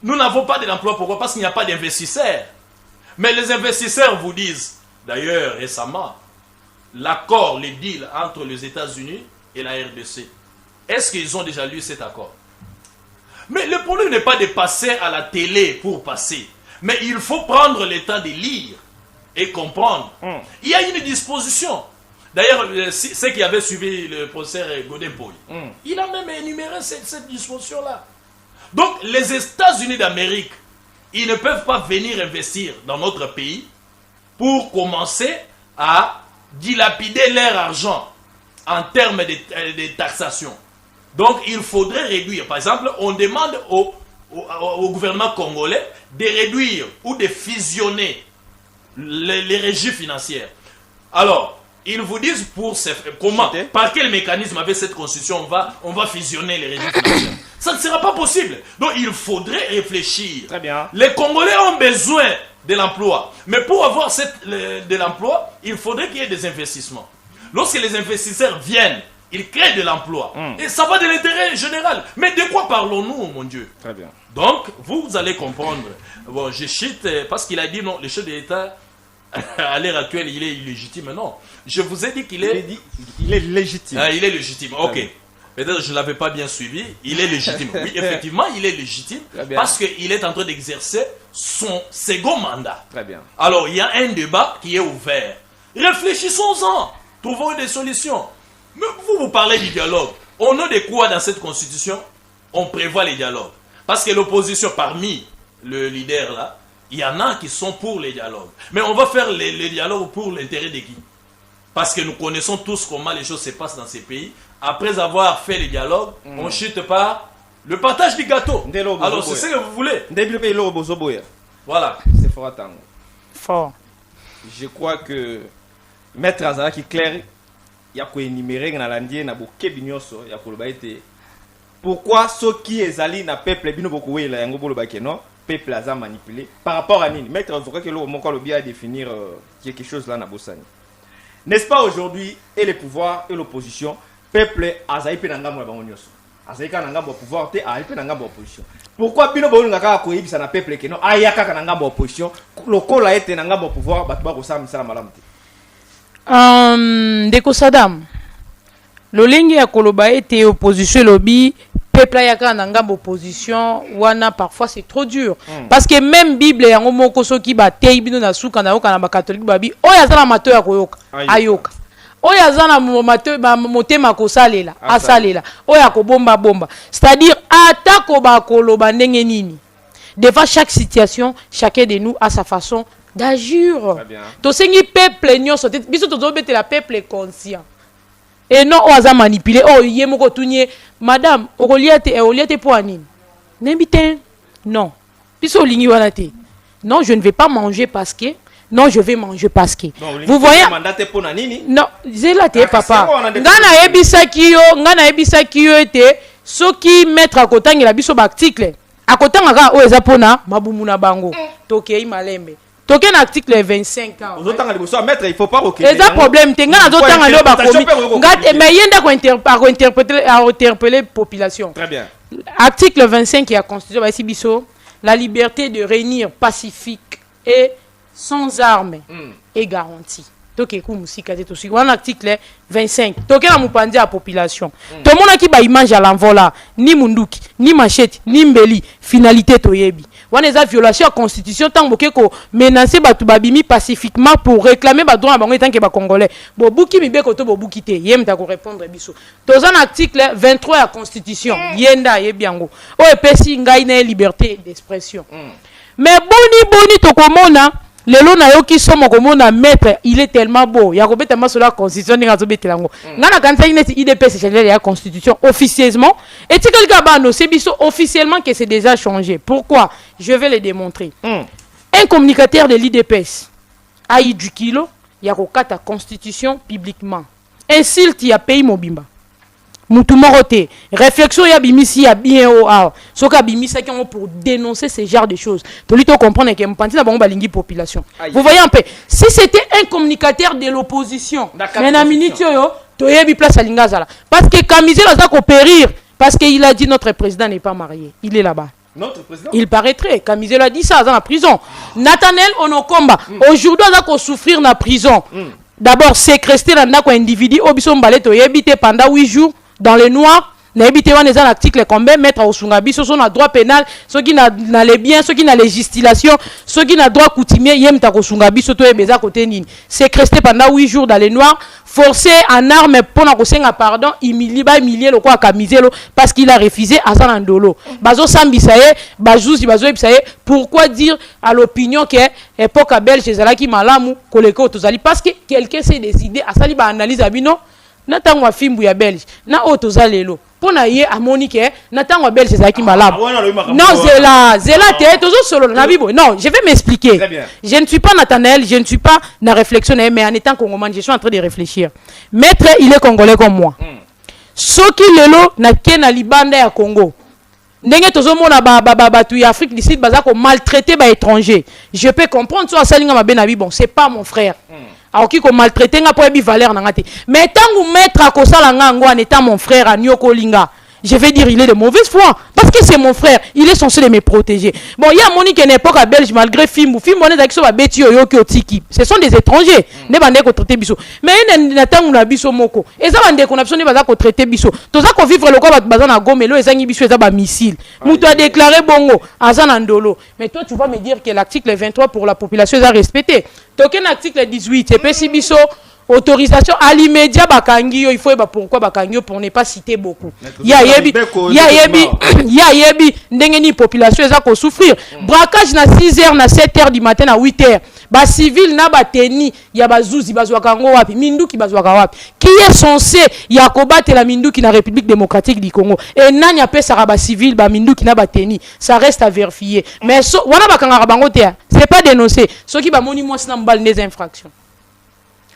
nous n'avons pas de l'emploi. Pourquoi? Parce qu'il n'y a pas d'investisseurs. Mais les investisseurs vous disent, d'ailleurs récemment, l'accord, le deal entre les États-Unis et la RDC. Est-ce qu'ils ont déjà lu cet accord? Mais le problème n'est pas de passer à la télé pour passer. Mais il faut prendre le temps de lire et comprendre. Il y a une disposition. D'ailleurs, ceux qui avaient suivi le professeur Godin-Poy, il a même énuméré cette disposition-là. Donc, les États-Unis d'Amérique, ils ne peuvent pas venir investir dans notre pays pour commencer à dilapider leur argent en termes de taxation. Donc, il faudrait réduire. Par exemple, on demande au gouvernement congolais de réduire ou de fusionner les régies financières. Alors, ils vous disent comment, par quel mécanisme avec cette constitution on va fusionner les régies financières. Ça ne sera pas possible. Donc il faudrait réfléchir. Très bien. Les Congolais ont besoin de l'emploi. Mais pour avoir de l'emploi, il faudrait qu'il y ait des investissements. Lorsque les investisseurs viennent, ils créent de l'emploi. Et ça va de l'intérêt général. Mais de quoi parlons-nous, mon Dieu? Très bien. Donc, vous allez comprendre. Bon, je chute parce qu'il a dit non, le chef de l'État, à l'heure actuelle, il est illégitime. Non. Je vous ai dit qu'il est... Il est légitime. Ah, il est légitime, ok. Peut-être que je ne l'avais pas bien suivi. Il est légitime. Oui, effectivement, il est légitime parce qu'il est en train d'exercer son second mandat. Très bien. Alors, il y a un débat qui est ouvert. Réfléchissons-en. Trouvons des solutions. Mais vous parlez du dialogue. Au nom de quoi dans cette constitution, on prévoit les dialogues? Parce que l'opposition, parmi le leader là, il y en a qui sont pour les dialogues. Mais on va faire les dialogues pour l'intérêt de qui? Parce que nous connaissons tous comment les choses se passent dans ces pays. Après avoir fait les dialogues, on chute par le partage du gâteau. Alors c'est ce que vous voulez. Voilà. C'est fort attendre. Fort. Je crois que Maître Azara qui clair, il y a quoi énumérer dans l'Indien, na boké binyoso, il y a quoi le été. Pourquoi ceux qui ezali na peuple bino beaucoup la yango bolo bakeno, peuple aza manipulé par rapport à nini? Maître Azara que le mot le bien définir quelque chose là na bossani. N'est-ce pas aujourd'hui et les pouvoirs et l'opposition, peuple azaï pe nanga mo ba onyoso. Azaï ka nanga bo pouvoir te azaï pe nanga bo opposition. Pourquoi bino bo ngaka ko yibisa na peuple ke no ayaka ka nanga bo opposition, lokola ete nanga bo pouvoir batba ko sa misala malamu te. Ndeko Sadam, lolenge ya koloba ete opposition lobby peuple ayaka na ngambo opposition wana parfois c'est trop dur parce que même Bible yango moko soki ba tei bino na suka na yoka na ba catholique babi oya zana mato ya koyoka ayoka oya zana mato ba motema kosalela asalela oya ko bomba bomba, c'est-à-dire atako ba koloba ndenge nini. Devant chaque situation, chacun de nous a sa façon d'agir. To sengi peuple nyonso biso to zobete la peuple conscient. Et non, on a manipulé. Oh, yemoko tunye, madame, oliate pour anine. N'embite, non. Biso lingi wanate. Non, je ne vais pas manger parce que. Non, je vais manger parce que. Vous voyez. Non, c'est là, papa. Ngana ebisa kiyo ete. Soki mettre à côté la biso article. À côté ngaka o ezapona mabumuna bango. Tokei malembe. Toké un article 25 ans. Aux autres maître, il faut pas reculer. Et ça problème, t'es ngana d'autres ngalo ba komi. Mais yenda ko interpeller population. Très bien. Article 25 qui a constitué ba sibiso, la liberté de réunir pacifique et sans armes est garantie. toke ku musika te tosi wana article 25 toke na mupandi ya population tomona ki ba image à l'envola ni munduki ni machete ni mbeli finalité toyebi wana eza violation ya constitution tant boke ko menacer batu babimi pacifiquement pour réclamer ba droit bango tant que ba congolais bobuki mibeko to bobuki te yem ta ko répondre biso toza na article 23 ya constitution yenda yebi yango o epesi ngai na liberté d'expression mais boni tokomona lelo na yoki somo komona maître il est tellement beau ya ko beta masola constitution ninga zo betelango ngana kanisa ineti IDPS c'est la constitution officieusement et tu quelqu'un ba annoncer biso officiellement que c'est déjà changé. Pourquoi? Je vais le démontrer. Un communicateur de l'IDPS a eu du kilo ya ko kata constitution publiquement insulte ya pays mobimba mutu morote réflexion ya bimisi ya bien o a soka bimisa qui ont pour dénoncer ce genre de choses to lito comprendre que mpanti na bango balingi population. Vous voyez un peu si c'était un communicateur de l'opposition mais na minute yo to yebi place alinga zala parce que Kamizela za ko périr parce que il a dit notre président n'est pas marié, il est là-bas. Notre président, il paraîtrait Kamizela a dit ça dans la prison. Nathaniel Onokomba aujourd'hui za ko souffrir na prison. D'abord séquestré dans un individu obiso mbale to yebite pendant 8 jours dans le noir. Na habité wana eza article combien mettre au sungabi so na droit pénal ceux qui na les biens ceux qui na législation ceux qui na droit coutumier yem ta ko sungabi so to ebeza côté nini séquestré pendant 8 jours dans le noir forcé en armes pour na ko senga pardon humilier le quoi Kamizelo parce qu'il a refusé à ça ndolo bazo sambisa ye bazuzi bazo ebisa ye pourquoi dire à l'opinion que époque belge ezalaki malamu koleko tozali parce que quelqu'un s'est décidé à sali ba analyse abino na tangwa fimbu ya belge na otozalelo pona ye amoni ke na tangwa belge ezalaki malamu non zela te tozo solo na bibo non je vais m'expliquer je ne suis pas Nathanaël je ne suis pas na réflexion mais en étant congolais je suis en train de réfléchir maître il est congolais comme moi soki lelo na kena libanda ya Congo ndenge tozomona batu ya Afrique du Sud baza ko maltraiter ba étranger je peux comprendre so asalinga mabe na bon c'est pas mon frère alors qui maltraité nga pour ebi valeur na ngate mais tangu maître akosala nga en étant mon frère à Nyoko Linga je vais dire il est de mauvaise foi parce que c'est mon frère il est censé me protéger bon il y a Monique à l'époque à Belge malgré film on est avec ba beti yo ki otiki ce sont des étrangers ne bande ko traiter biso mais na tangu na biso moko eza bande ko na biso ne baza ko traiter biso toza ko vivre le quoi baza na gomelo ezangi biso eza ba missile muto a déclaré bongo azana ndolo mais toi tu vas me dire que l'article 23 pour la population est respecté token article 18 c'est pesi biso autorisation à l'immédiat bakangi il faut pourquoi bakangi pour ne pas citer beaucoup ya yebi ndenge ni population eza ko souffrir braquage na 6h na 7h du matin à 8h ba civil na bateni ya bazuzi bazwaka ngo wapi minduki bazwaka wapi qui est censé ya kobattre la minduki na République démocratique du Congo et nani apesa ba civil ba minduki na bateni ça reste à vérifier mais so wana bakanga bango te c'est pas dénoncé ceux qui ba moni moi na mbal des infractions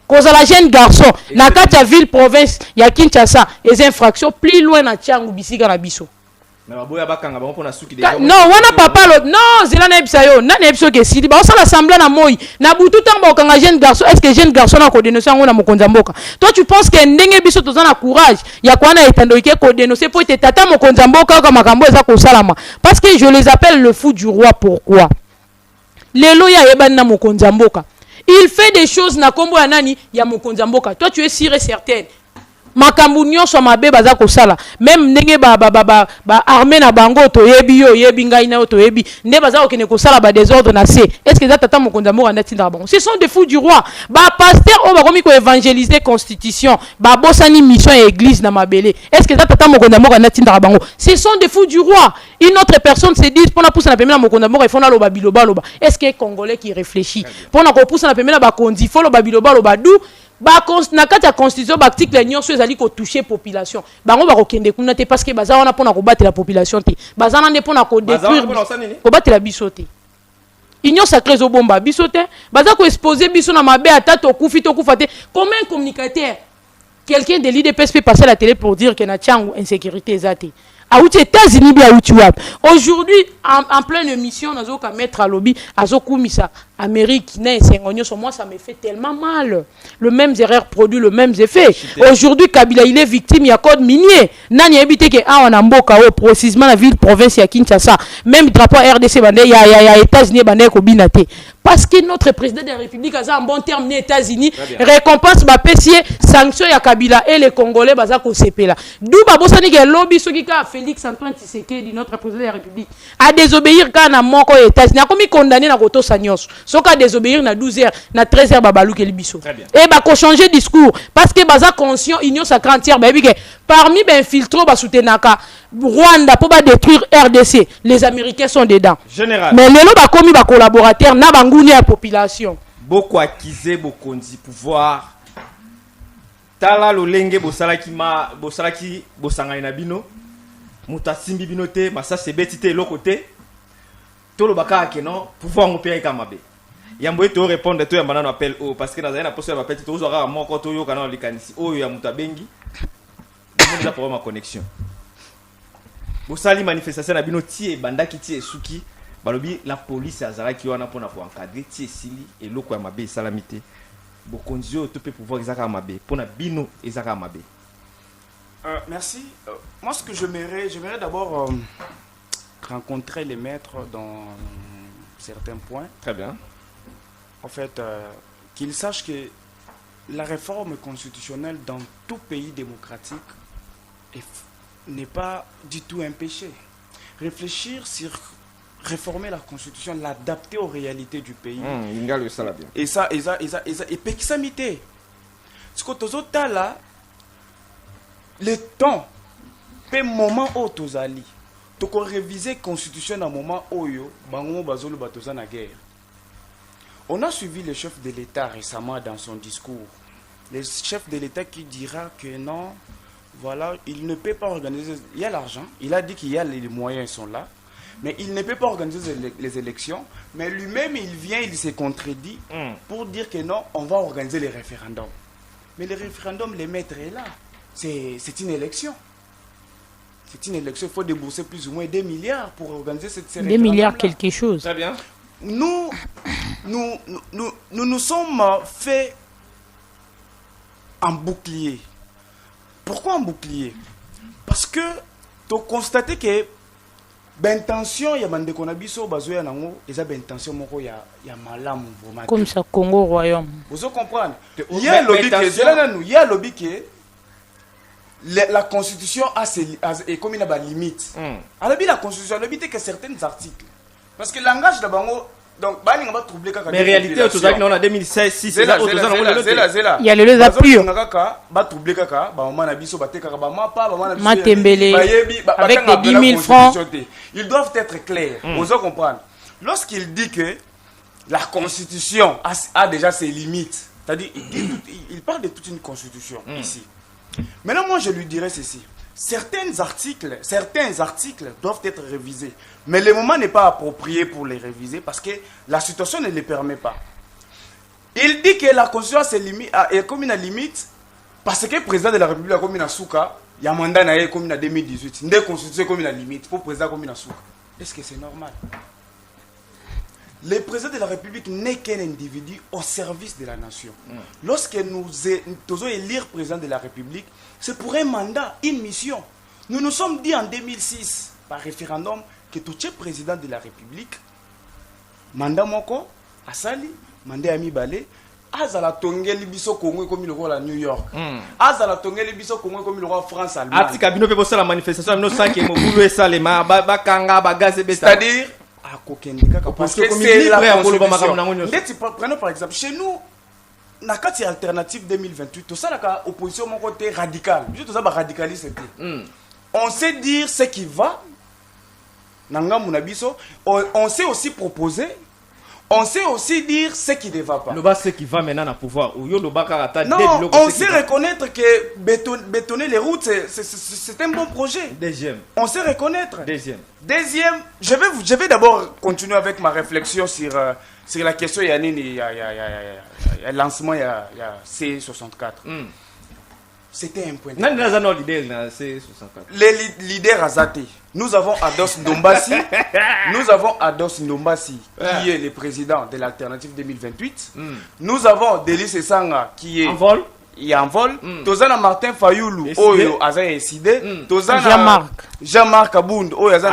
cause la jeune garçon na kati ville province ya Kinshasa les infractions plus loin na Tchangu bisika na biso na baboya bakanga bango pona suki non wana papa lo non zela na ebisayo na ebiso ke sidi ba osala semblant na moi na butu tamba okanga jeune garçon est-ce que jeune garçon na ko dénoncer ngo na mokonza mboka toi tu penses que ndenge biso toza na courage ya kwana etando ke ko dénoncer pour te tata mokonza mboka ka makambo eza ko salama parce que je les appelle le fou du roi pourquoi lelo ya yeba na mokonza mboka il fait des choses na kombo ya nani ya mokonza mboka toi tu es sûr et certain makambu nyonso mabe baza ko sala même ndenge ba armée na bango to yebi yo yebi ngai na to yebi nde baza ko kene ko sala ba désordre na se est-ce que ça tata mokonza mboka na tinda bango ce sont des fous du roi ba pasteur o ba komi ko évangéliser constitution ba bosani mission et église na mabele est-ce que ça tata mokonza mboka na tinda bango ce sont des fous du roi une autre personne se dit pour na poussa na pemela mokonza mboka il faut na loba biloba loba est-ce que congolais qui réfléchit pour na ko poussa na pemela ba kondi faut loba biloba loba du ba na kati ya constitution ba article nyonso ezali ko toucher population bango ba ko kende kuna te parce que baza wana pona ko battre la population te baza na pona ko détruire ko battre la biso te union sacrée zo bomba biso te baza ko exposer biso na mabe ata to kufi to kufa te comme un communicateur quelqu'un de l'IDPS peut passer à la télé pour dire que na Tchangu insécurité ezate à aux États-Unis bien aujourd'hui en pleine émission nazo ka mettre à lobby azo kumisa Amérique, moi ça me fait tellement mal. Le même erreur produit le même effet. Aujourd'hui, Kabila, il est victime, il y a code minier. Nani habité que on a mboka précisément la ville province ya Kinshasa. Même drapeau RDC bandé, il y a États-Unis bandé ko binate. Parce que notre président de la République a un bon terme les États-Unis récompense ba pessier sanction ya Kabila et les Congolais baza ko sepela. D'où ba bosani ke lobby soki ka Félix Antoine Tshisekedi notre président de la République a désobéir quand na moko États-Unis a commis condamné na koto sanyos. Soka désobéir na 12h na 13h babalou ke libiso. Et ba ko changer discours parce que baza conscient union sacrée entière ba que parmi ben filtro ba soutenaka Rwanda pour ba détruire RDC, les Américains sont dedans. Général. Mais lelo ba commis ba collaborateur na banguni la population. Beaucoup accusé bokondi pouvoir tala lolenge bosalaki bosangani na bino muta simbi bino te masa sebetite lokote tolo baka ke non pouvoir ngopé ka mabe yambo eto répondre to yamba na appel o parce que dans un poste ya bapeti to zora moko to yo kana likanisi oyo ya muta bengi déjà pour ma connexion bosali manifestation na bino tie bandaki tie suki balobi la police azaraki wana pona ko encadrer tie sili et loko ya mabe salamité bokonzio to peut pouvoir ezaka mabe pona bino ezaka mabe. Merci. Moi, ce que j'aimerais d'abord rencontrer les maîtres dans certains points. Très bien. En fait, qu'ils sachent que la réforme constitutionnelle dans tout pays démocratique n'est pas du tout un péché. Réfléchir sur réformer la constitution, l'adapter aux réalités du pays. Et ça, et peksamité. Ce que tu as là, le temps, le moment où tu as li, tu as révisé la constitution à un moment où tu as la guerre. On a suivi le chef de l'État récemment dans son discours. Le chef de l'État qui dira que non, voilà, il ne peut pas organiser. Il y a l'argent, il a dit qu'il y a les moyens sont là, mais il ne peut pas organiser les élections. Mais lui-même, il vient, il se contredit pour dire que non, on va organiser les référendums. Mais les référendums, les maîtres est là. C'est une élection. C'est une élection. Il faut débourser plus ou moins 2 milliards pour organiser cette série. 2 milliards quelque chose. Très bien. Nous sommes faits en bouclier. Pourquoi en bouclier? Parce que tu as constaté que l'intention, il y a des gens qui ont intention comme ça, Congo Royaume. Vous comprenez? Il y a un lobby qui la constitution est comme une limite. Alors, la constitution limite que certains articles. Parce que le langage de Bango, donc, mais en réalité, tout ça, on a 2016, 6, il y a le leader pur. Avec les 10 000 francs. Ils doivent être clairs. Vous comprendre. Lorsqu'il dit que la constitution a déjà ses limites, c'est-à-dire, il parle de toute une constitution ici. Maintenant, moi, je lui dirais ceci. Certains articles doivent être révisés. Mais le moment n'est pas approprié pour les réviser parce que la situation ne les permet pas. Il dit que la Constitution est comme une limite parce que le président de la République a comme une souka, il y a un mandat comme une 2018. Une Constitution comme une limite pour le président comme une souka. Est-ce que c'est normal? Le président de la République n'est qu'un individu au service de la nation. Lorsque nous devons élire président de la République, c'est pour un mandat, une mission. Nous nous sommes dit en 2006, par référendum, que tout est président de la République, mandat moko, asali, mandat ami balé, azala tongeli biso Congo comme le roi à New York. Azala tongeli biso Congo comme le roi France Allemagne. Atika bino pe bossa la manifestation, bino sanki mo bulu esalema ba kanga ba gaz beta. C'est-à-dire parce que c'est la constitution. Prenons par exemple, chez nous, dans la alternative 2028, tout ça, la opposition mon côté radicale. Tout ça, radicaliste. On sait dire ce qui va. On sait aussi proposer. On sait aussi dire ce qui ne va pas. Le bas ce qui va maintenant à pouvoir. Non, on sait reconnaître que bétonner les routes, c'est un bon projet. Deuxième. On sait reconnaître. Deuxième, je vais d'abord continuer avec ma réflexion sur la question. Il y a lancement, il y a C64. c'était un point de Nan presse. na leader na C64. Les leaders Azate. Nous avons Ados Ndombasi. Nous avons Ados Ndombasi, qui est le président de l'Alternative 2028. Nous avons Delis Esanga, qui est En vol. il en vol. Tozana Martin Fayoulou, Décidé. Oyo Aza décidé. Tozana Jean-Marc Abound, Oyo Aza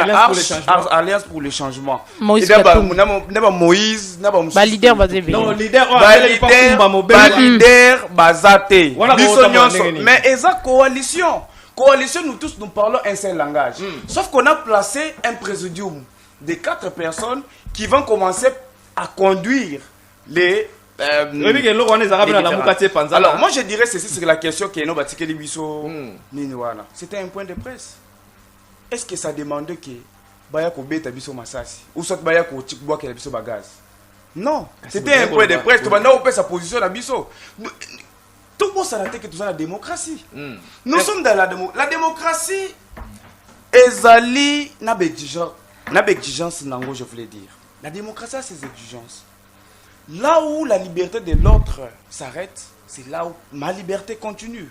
Alliance pour le changement. Moïse Et Katumbi. Naba Moïse, Naba Moussa. Ba leader bazebe. Non, leader Leader Bazate. Voilà, Biso bon, nyonso. ça va, Mais eza coalition. Coalition, nous tous nous parlons un seul langage. Sauf qu'on a placé un présidium de 4 personnes qui vont commencer à conduire les. Alors, moi je dirais ceci sur la question qui est non batikeli biso nini wana. C'était un point de presse. Est-ce que ça demandait que baya ko beta biso masasi ou soit baya ko tikboa ke biso bagaz? Non, c'était un point de presse. Tu vas pas sa position na biso. Tout le monde s'en a que tout ça la démocratie. Nous sommes dans la démocratie. Ezali na exigence nango, je voulais dire. La démocratie a ses exigences. Là où la liberté de l'autre s'arrête, c'est là où ma liberté continue.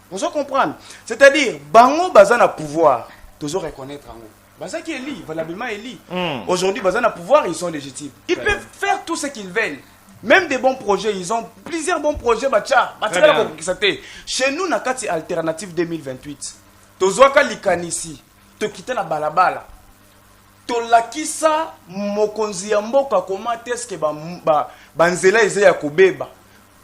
Vous se comprendre? C'est-à-dire, bango bazana pouvoir, toujours reconnaître en haut. Baza qui est lié, valablement est lié. Aujourd'hui, bazana pouvoir, ils sont légitimes. Ils peuvent faire tout ce qu'ils veulent. Même des bons projets, ils ont plusieurs bons projets. Chez nous, na kati alternative 2028. Tozoaka likanisi, to quitter la balabala. Tolakisa mokonzi ya mboka comment est-ce que banzela eze ya kobeba.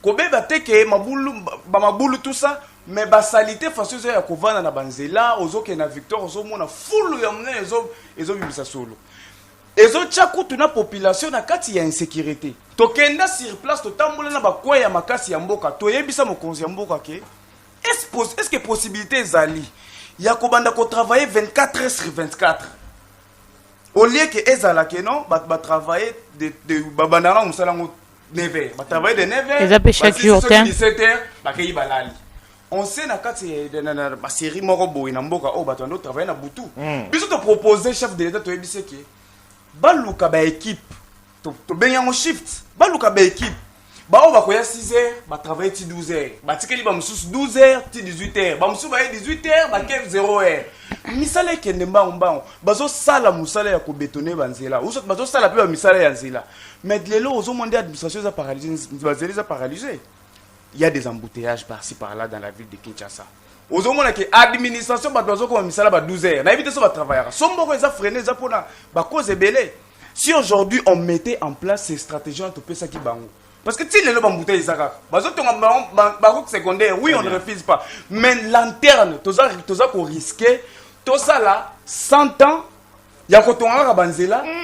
Kobeba teke mabulu tout ça, mais basalité façon ya kovana na banzela, ozoke na Victor ozomona fulu ya mne ezo bimisa solo. Ezo tchaku tuna population na kati ya insécurité. Tokenda sur place totambola na bakwa ya makasi ya mboka, toyebisa mokonzi ya mboka ke est-ce que possibilité ezali ya kobanda ko travailler 24 heures sur 24. Au lieu que ezala que non, va travailler de babandana musalango 9h, va travailler de 9h. Chaque jour 17h, ba kei balali. On sait na kati na série moko boy na mboka o bato ndo travailler na butu. Biso te proposer chef de l'état to yebise ke baluka ba équipe to benya mo shift. Baluka ba équipe. Ba o ba koya 6h, ba travailler ti 12h. Ba tikeli ba mususu 12h ti 18h. Ba mususu ba 18h, ba 0h. Misala kende mbao bazo sala musala ya ko bétonner banzela ou bazo sala pe misala ya nzela mais lelo ozo monde administration za paralysé. Il y a des embouteillages par-ci par-là dans la ville de Kinshasa. Ozo monde que administration bazo ko misala ba 12h na éviter ça va travailler somboko eza freiner za pona ba cause belé. Si aujourd'hui on mettait en place ces stratégies on peut ça qui bango. Parce que si les gens ont un secondaire, oui, on ne refuse pas. Mais l'interne, tout ça qu'on risquait, tout ça là, 100 ans, il y a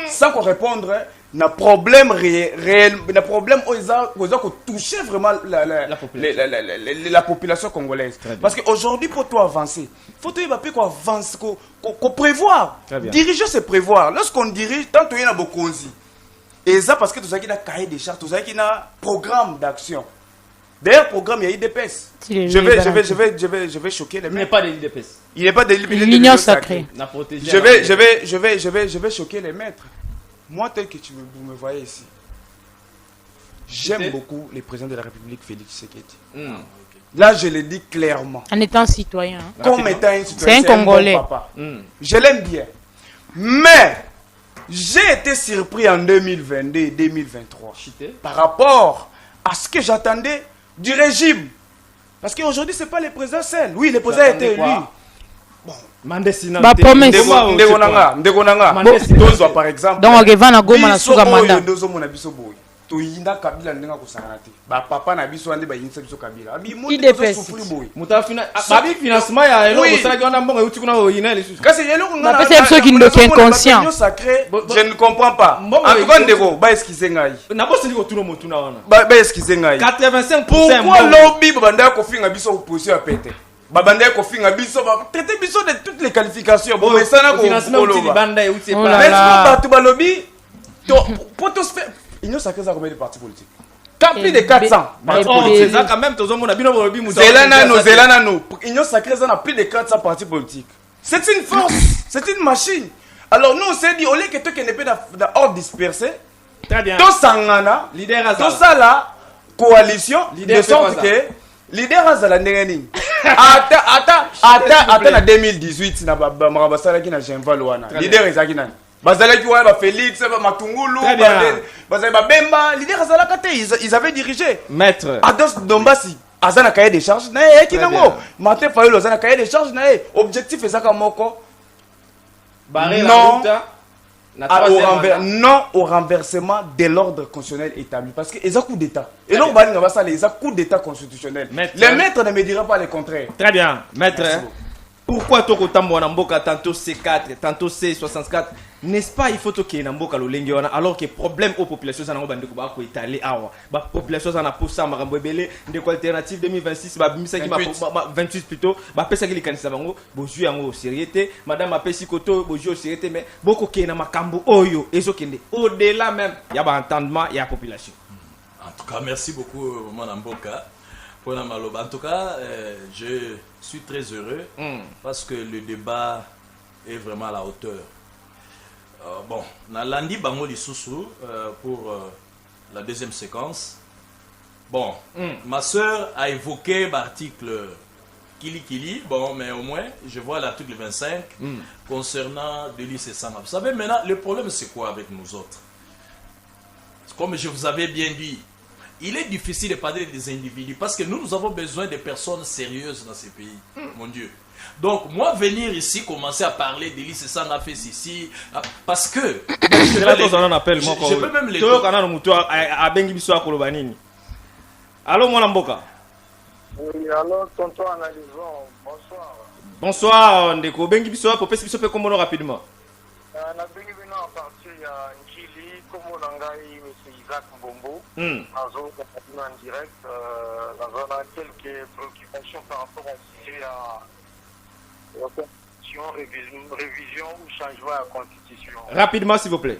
sans qu'on réponde na problème réel, na problème où ils ont touché vraiment la population congolaise. Parce qu'aujourd'hui, pour toi avancer, il faut qu'on avance, qu'on prévoit. Diriger, c'est prévoir. Lorsqu'on dirige, tant qu'il y a beaucoup de et ça parce que tout ça qui a cahier des chartes, tout ça qui a programme d'action. D'ailleurs, programme, il y a IDPS. Je vais choquer les mecs. Il n'est pas de l'IDPS. Il n'est pas de l'union sacrée. Je vais choquer les maîtres. Moi, tel que vous me voyez ici, j'aime beaucoup le président de la République, Félix Tshisekedi. Là, je le dis clairement. En étant citoyen. Comme étant un citoyen. C'est un Congolais. Bon papa. Je l'aime bien. Mais j'ai été surpris en 2022-2023 par rapport à ce que j'attendais du régime. Parce qu'aujourd'hui, ce n'est pas le président seul. Oui, le président a été élu. Mandesina. Par exemple. Donc, on va goma na suka manda. Toyinda Kabila ndenga kusangati. Ba papa na biso ande ba yinsa biso Kabila. Abi mo mutafina babi financement ya elo osala ki onda mbongo uti kuna oyina les choses. Kasi yelo kuna. Ba pesa biso ki ndoki inconscient. Je ne comprends pas. En tout cas ndeko ba excuser ngai. Na bosi ndiko tuno motuna wana. Ba excuser ngai. 85%. Pourquoi lobby banda ko finga biso opposition ya pété? Babanda ko finga biso ba traiter biso de toutes les qualifications. Bon mais ça na ko financement uti banda uti pas. Mais ba tu ba lobby pour tous faire Union sacrée, ça combien de partis politiques? Plus de 400. C'est ça quand même, Union sacrée, ça a plus de 400 partis politiques. C'est une force, c'est une machine. Alors nous, on s'est dit, au lieu que tu n'es pas hors dispersé, tout sangana, tout ça là, coalition, de sorte que, leader Azala Nengani. Attends, en 2018, na Marabasala qui na Genval wana. Leader ezaki nani? Bazalaki wana ba Félix, ba Matungulu, ba Bemba, leader azalaka te, ils avaient dirigé. Maître. Ados Dombasi, azana cahier des charges na kinango. Martin Fayulu azana cahier des charges na objectif ezaka moko. Non au renversement de l'ordre constitutionnel établi. Parce que ils ont coup d'État. Et donc, ils ont coup d'État constitutionnel. Les maîtres ne me diront pas le contraire. Très bien. Maître, pourquoi Toko Tambo Namboka tantôt C4, tantôt C64? N'est-ce pas, il faut que Namboka l'Olengiona alors que problème aux populations en Bande Kuba ko étalé awa. Ba population en a poussé Marambo Belé, de alternative 2026, ba bimisa ki 28 plutôt, ba pesa ki likanisa bango, boju yango sérieuté, madame apesi koto boju sérieuté mais beaucoup ki na makambo oyo ezokende. Au-delà même, il y a ba entendement, il y a population. En tout cas, merci beaucoup Manamboka. Pour la maloba. En tout cas, je suis très heureux parce que le débat est vraiment à la hauteur. Bon, on a lundi Bango Lissousou pour la deuxième séquence. Bon, ma soeur a évoqué l'article Kili Kili. Bon, mais au moins, je vois l'article 25 concernant Delis et Sanga. Vous savez, maintenant, le problème, c'est quoi avec nous autres? Comme je vous avais bien dit, il est difficile de parler des individus parce que nous avons besoin de personnes sérieuses dans ces pays, mon Dieu. Donc, moi, venir ici, commencer à parler d'Elie, c'est ça, on a fait ici, parce que... je peux même les... Allô, mon Mboka. Oui, alors, tonton Analysant, bonsoir. Bonsoir, Ndeko. Bengi Bisoa, pour passer Bisoa, comment rapidement? On a bien vu en partie à Nkili, comme on a M. Isaac Mbombo, en direct, dans quelques préoccupations par rapport au sujet à la constitution, révision ou changement à la constitution. Rapidement, s'il vous plaît.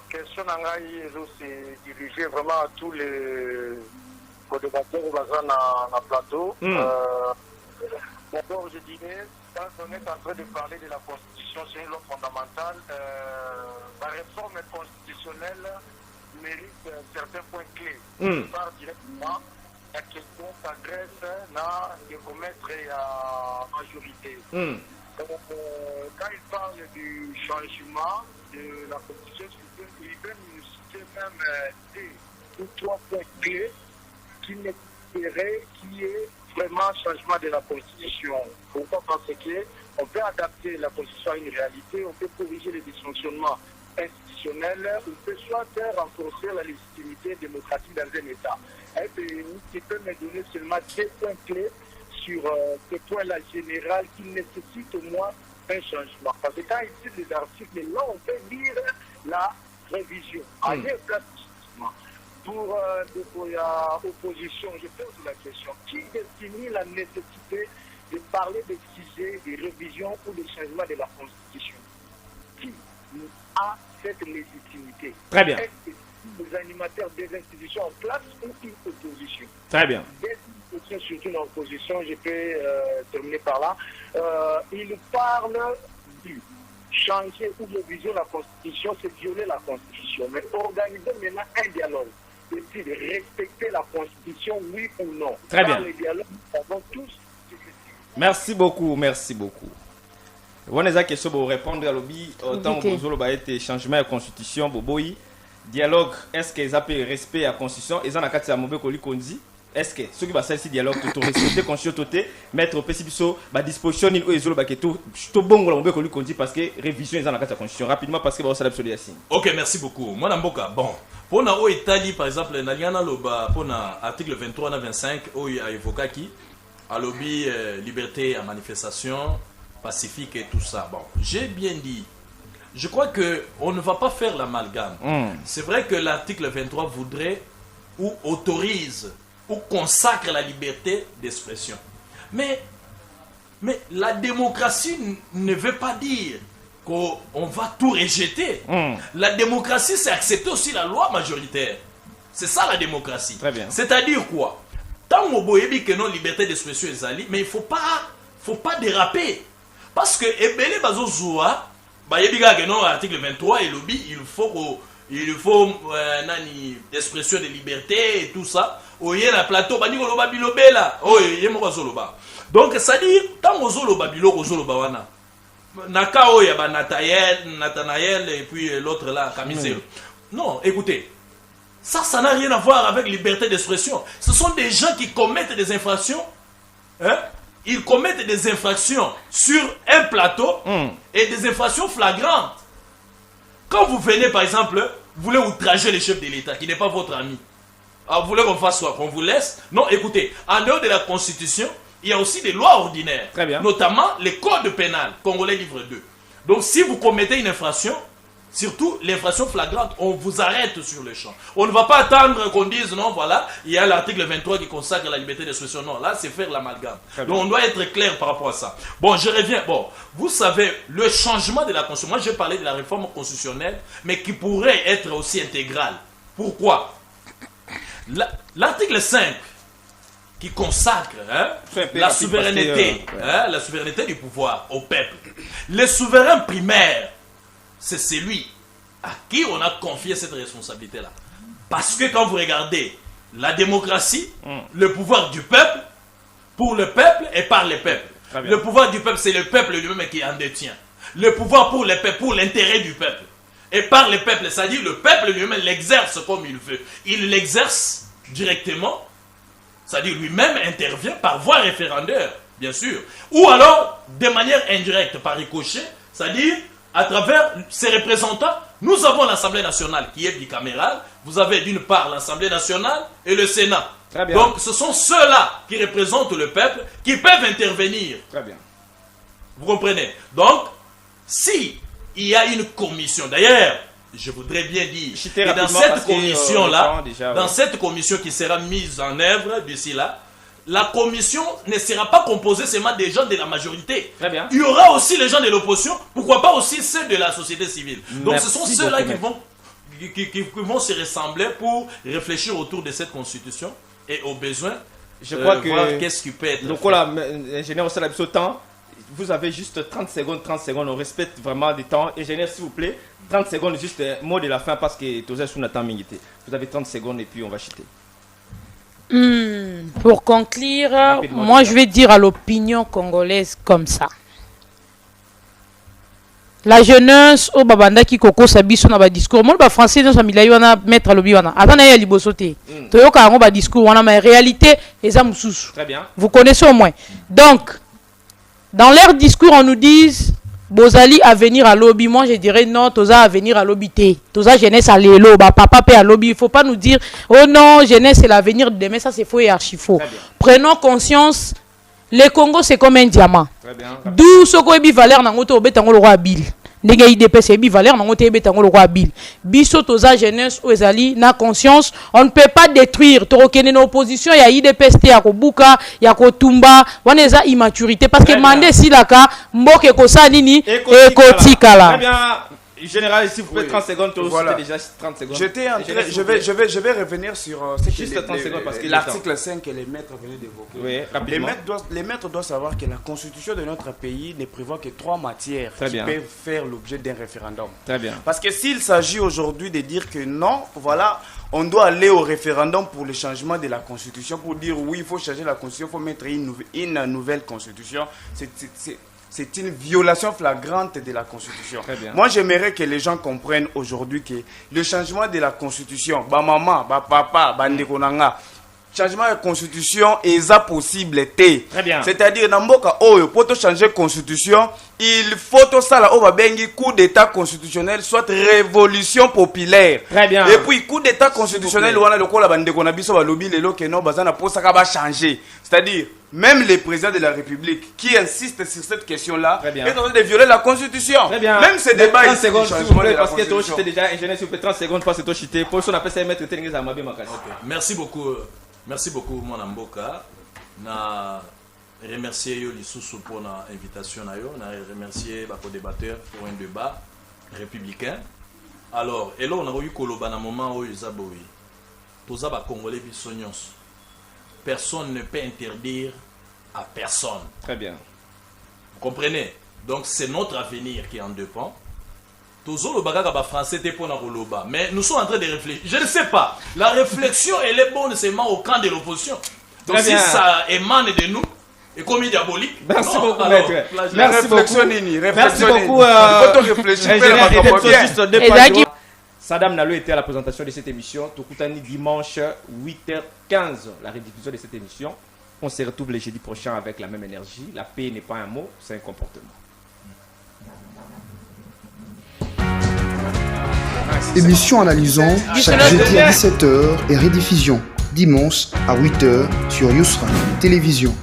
Question d'Angaï, c'est dirigé vraiment à tous les co-débatteurs au bazar dans le plateau. D'abord, je dirais, quand on est en train de parler de la constitution, c'est une loi fondamentale. La réforme constitutionnelle mérite certains points clés. Je parle directement. La question s'adresse à remettre à majorité. Quand il parle du changement de la constitution, il peut nous citer même deux ou trois points clés qui nécessiteraient qu'il y ait vraiment changement de la constitution. Pourquoi? Parce qu'on peut adapter la constitution à une réalité, on peut corriger les dysfonctionnements institutionnels, on peut soit renforcer la légitimité démocratique dans un État. Tu peux me donner seulement deux points clés sur ce point-là général qui nécessite au moins un changement. Parce que quand il cite les articles, là, on peut lire la révision. Allez, pour l'opposition, je pose la question. Qui définit la nécessité de parler de sujets de révision ou de changement de la Constitution? Qui a cette légitimité? Très bien. Est-ce que les animateurs des institutions en place ou une opposition? Très bien. Des institutions, surtout une opposition, je peux terminer par là. Il parle du changer ou réviser la Constitution, c'est violer la Constitution. Mais organiser maintenant un dialogue, c'est de respecter la Constitution, oui ou non. Très bien. Dans le dialogue, nous avons tous. Merci beaucoup, merci beaucoup. On a question pour répondre à l'objet autant que vous avez été changement de constitution, boboyi dialogue. Est-ce qu'ils appellent respect à la constitution? Ils ont la carte à mauvais colis qu'on dit. Est-ce que ceux qui va celle-ci dialogue tout respecter constitution tout mettre au PCBSO ba disposition ni ou ezolo ba que tout bon la mauvais colis qu'on dit parce que révision ils ont la carte à constitution rapidement parce que va ça l'absolu Yassine. OK, merci beaucoup. Moi Namboka, bon. Pour na o Italie par exemple, na liana loba pour na article 23 na 25 o a évoqué qui à lobby liberté à manifestation pacifique et tout ça. Bon, j'ai bien dit. Je crois que on ne va pas faire l'amalgame. C'est vrai que l'article 23 voudrait ou autorise ou consacre la liberté d'expression. Mais la démocratie ne veut pas dire qu'on va tout rejeter. La démocratie, c'est accepter aussi la loi majoritaire. C'est ça la démocratie. Très bien. C'est-à-dire quoi? Tant qu'on dit que non, liberté d'expression est ali, mais il faut pas déraper. Parce que Ebele Bazozoua, l'article 23 et lobby, il faut nani expression de liberté et tout ça. oye na plateau bani koloba bilobela oye moko zoloba. Donc ça dit tant ozoloba biloko ozoloba wana naka oya ba Nathanaël et puis l'autre là Camisero. Non, écoutez, ça n'a rien à voir avec liberté d'expression. Ce sont des gens qui commettent des infractions. Hein? Ils commettent des infractions sur un plateau et des infractions flagrantes. Quand vous venez, par exemple, vous voulez outrager le chef de l'État, qui n'est pas votre ami. Alors, vous voulez qu'on fasse quoi? Qu'on vous laisse? Non, écoutez, en dehors de la Constitution, il y a aussi des lois ordinaires. Très bien. Notamment les codes pénals, Congolais livre 2. Donc, si vous commettez une infraction, surtout l'infraction flagrante, on vous arrête sur le champ. On ne va pas attendre qu'on dise non, voilà, il y a l'article 23 qui consacre la liberté d'expression. Non, là, c'est faire l'amalgame. Donc, on doit être clair par rapport à ça. Bon, je reviens. Bon, vous savez, le changement de la Constitution, moi, j'ai parlé de la réforme constitutionnelle, mais qui pourrait être aussi intégrale. Pourquoi? L'article 5, qui consacre la souveraineté, la souveraineté du pouvoir au peuple. Le souverain primaire, c'est celui à qui on a confié cette responsabilité-là. Parce que quand vous regardez la démocratie, le pouvoir du peuple, pour le peuple et par le peuple. Le pouvoir du peuple, c'est le peuple lui-même qui en détient. Le pouvoir pour le peuple, pour l'intérêt du peuple. Et par le peuple, c'est-à-dire le peuple lui-même l'exerce comme il veut. Il l'exerce directement, c'est-à-dire lui-même intervient par voie référendaire, bien sûr. Ou alors, de manière indirecte, par ricochet, c'est-à-dire à travers ses représentants. Nous avons l'Assemblée nationale qui est bicamérale. Vous avez d'une part l'Assemblée nationale et le Sénat. Très bien. Donc ce sont ceux-là qui représentent le peuple qui peuvent intervenir. Très bien. Vous comprenez? Donc, si il y a une commission, d'ailleurs, je voudrais bien dire que dans cette commission-là, dans cette commission qui sera mise en œuvre d'ici là, la commission ne sera pas composée seulement des gens de la majorité. Très bien. Il y aura aussi les gens de l'opposition, pourquoi pas aussi ceux de la société civile. Donc ce sont ceux-là qui vont se ressembler pour réfléchir autour de cette constitution et aux besoins. Je crois que qu'est-ce qui peut être. Donc voilà, ingénieur au temps, vous avez juste 30 secondes, on respecte vraiment des temps. Ingénieur, s'il vous plaît, 30 secondes, juste un mot de la fin parce que tout ça sous notre temps. Vous avez 30 secondes et puis on va chuter. Pour conclure, moi je vais dire à l'opinion congolaise comme ça. La jeunesse au babanda qui koko sabiso na ba discours. Moi ba français dans samila wana mettre lobi wana. Atana ya libosoté. Toyoka ngo ba discours wana mais réalité eza mususu. Très bien. Vous connaissez au moins. Donc dans leur discours on nous dit Bozali à venir à lobby, moi je dirais non, Toza à venir à lobby T. Toza jeunesse à l'élo, papa paie à lobby. Il ne faut pas nous dire, oh non, jeunesse c'est l'avenir de demain, ça c'est faux et archi faux. Prenons conscience, le Congo c'est comme un diamant. D'où ce qu'on est valeur dans notre bétango le roi Bill. Nega IDP c'est valeur dans notre bétango le roi Bill. Biso Toza jeunesse ou ezali na conscience, on ne peut pas détruire. Torokene nos opposition, il y a IDP c'était ya Kobuka, ya Kotumba, waneza immaturité parce que mandé si la ka mboke kosa nini et kotikala. Très bien. Général, s'il vous plaît, 30 secondes, voilà. Déjà 30 secondes. Je vais revenir sur juste 30 secondes parce que l'article 5 que les maîtres venaient d'évoquer. Oui, rapidement. Les maîtres doivent savoir que la constitution de notre pays ne prévoit que 3 matières qui peuvent faire l'objet d'un référendum. Très bien. Parce que s'il s'agit aujourd'hui de dire que non, voilà, on doit aller au référendum pour le changement de la constitution, pour dire oui, il faut changer la constitution, il faut mettre une nouvelle constitution, c'est une violation flagrante de la Constitution. Moi, j'aimerais que les gens comprennent aujourd'hui que le changement de la Constitution, ba maman, ba papa, ba ndekonanga, changement de la Constitution est possible. C'est-à-dire, dans Mboka Oyo, pour changer la Constitution, il faut tout ça là, coup d'état constitutionnel, soit révolution populaire. Très bien. Et puis, coup d'état constitutionnel, on a le coup la bande qu'on a bis au lobby, les locs, non, bazana pour ça va changer. C'est-à-dire, même les présidents de la République qui insistent sur cette question-là, est en train de violer la Constitution. Très bien. Même ces débats 30 secondes, s'il vous plaît, parce que tu as chité déjà, ingénieur, s'il vous plaît, 30 secondes, parce que tu as chité. Pour ça, on appelle ça mettre Ténégé Zamabé Makasi. Merci beaucoup. Merci beaucoup, mon Amboka. Na remercier yo lisusu pour l'invitation. Na remercier les débatteurs pour un débat républicain. Alors, et là, on a eu Koloba na moment où ils aboui. Tous les Congolais bisognos. Personne ne peut interdire à personne. Très bien. Vous comprenez? Donc, c'est notre avenir qui en dépend. Tozolo Bagaka ba français te pour Nakoloba. Mais nous sommes en train de réfléchir. Je ne sais pas. La réflexion, elle est bonne seulement au camp de l'opposition. Donc si ça émane de nous, et comme diabolique. Merci beaucoup, alors, maître. Merci beaucoup. Merci beaucoup. Sadam Nalo était à la présentation de cette émission. Tokutani dimanche 8h15, la rediffusion de cette émission. On se retrouve le jeudi prochain avec la même énergie. La paix n'est pas un mot, c'est un comportement. Émission analysant chaque jeudi à 17h et rediffusion dimanche à 8h sur Yousra Télévision.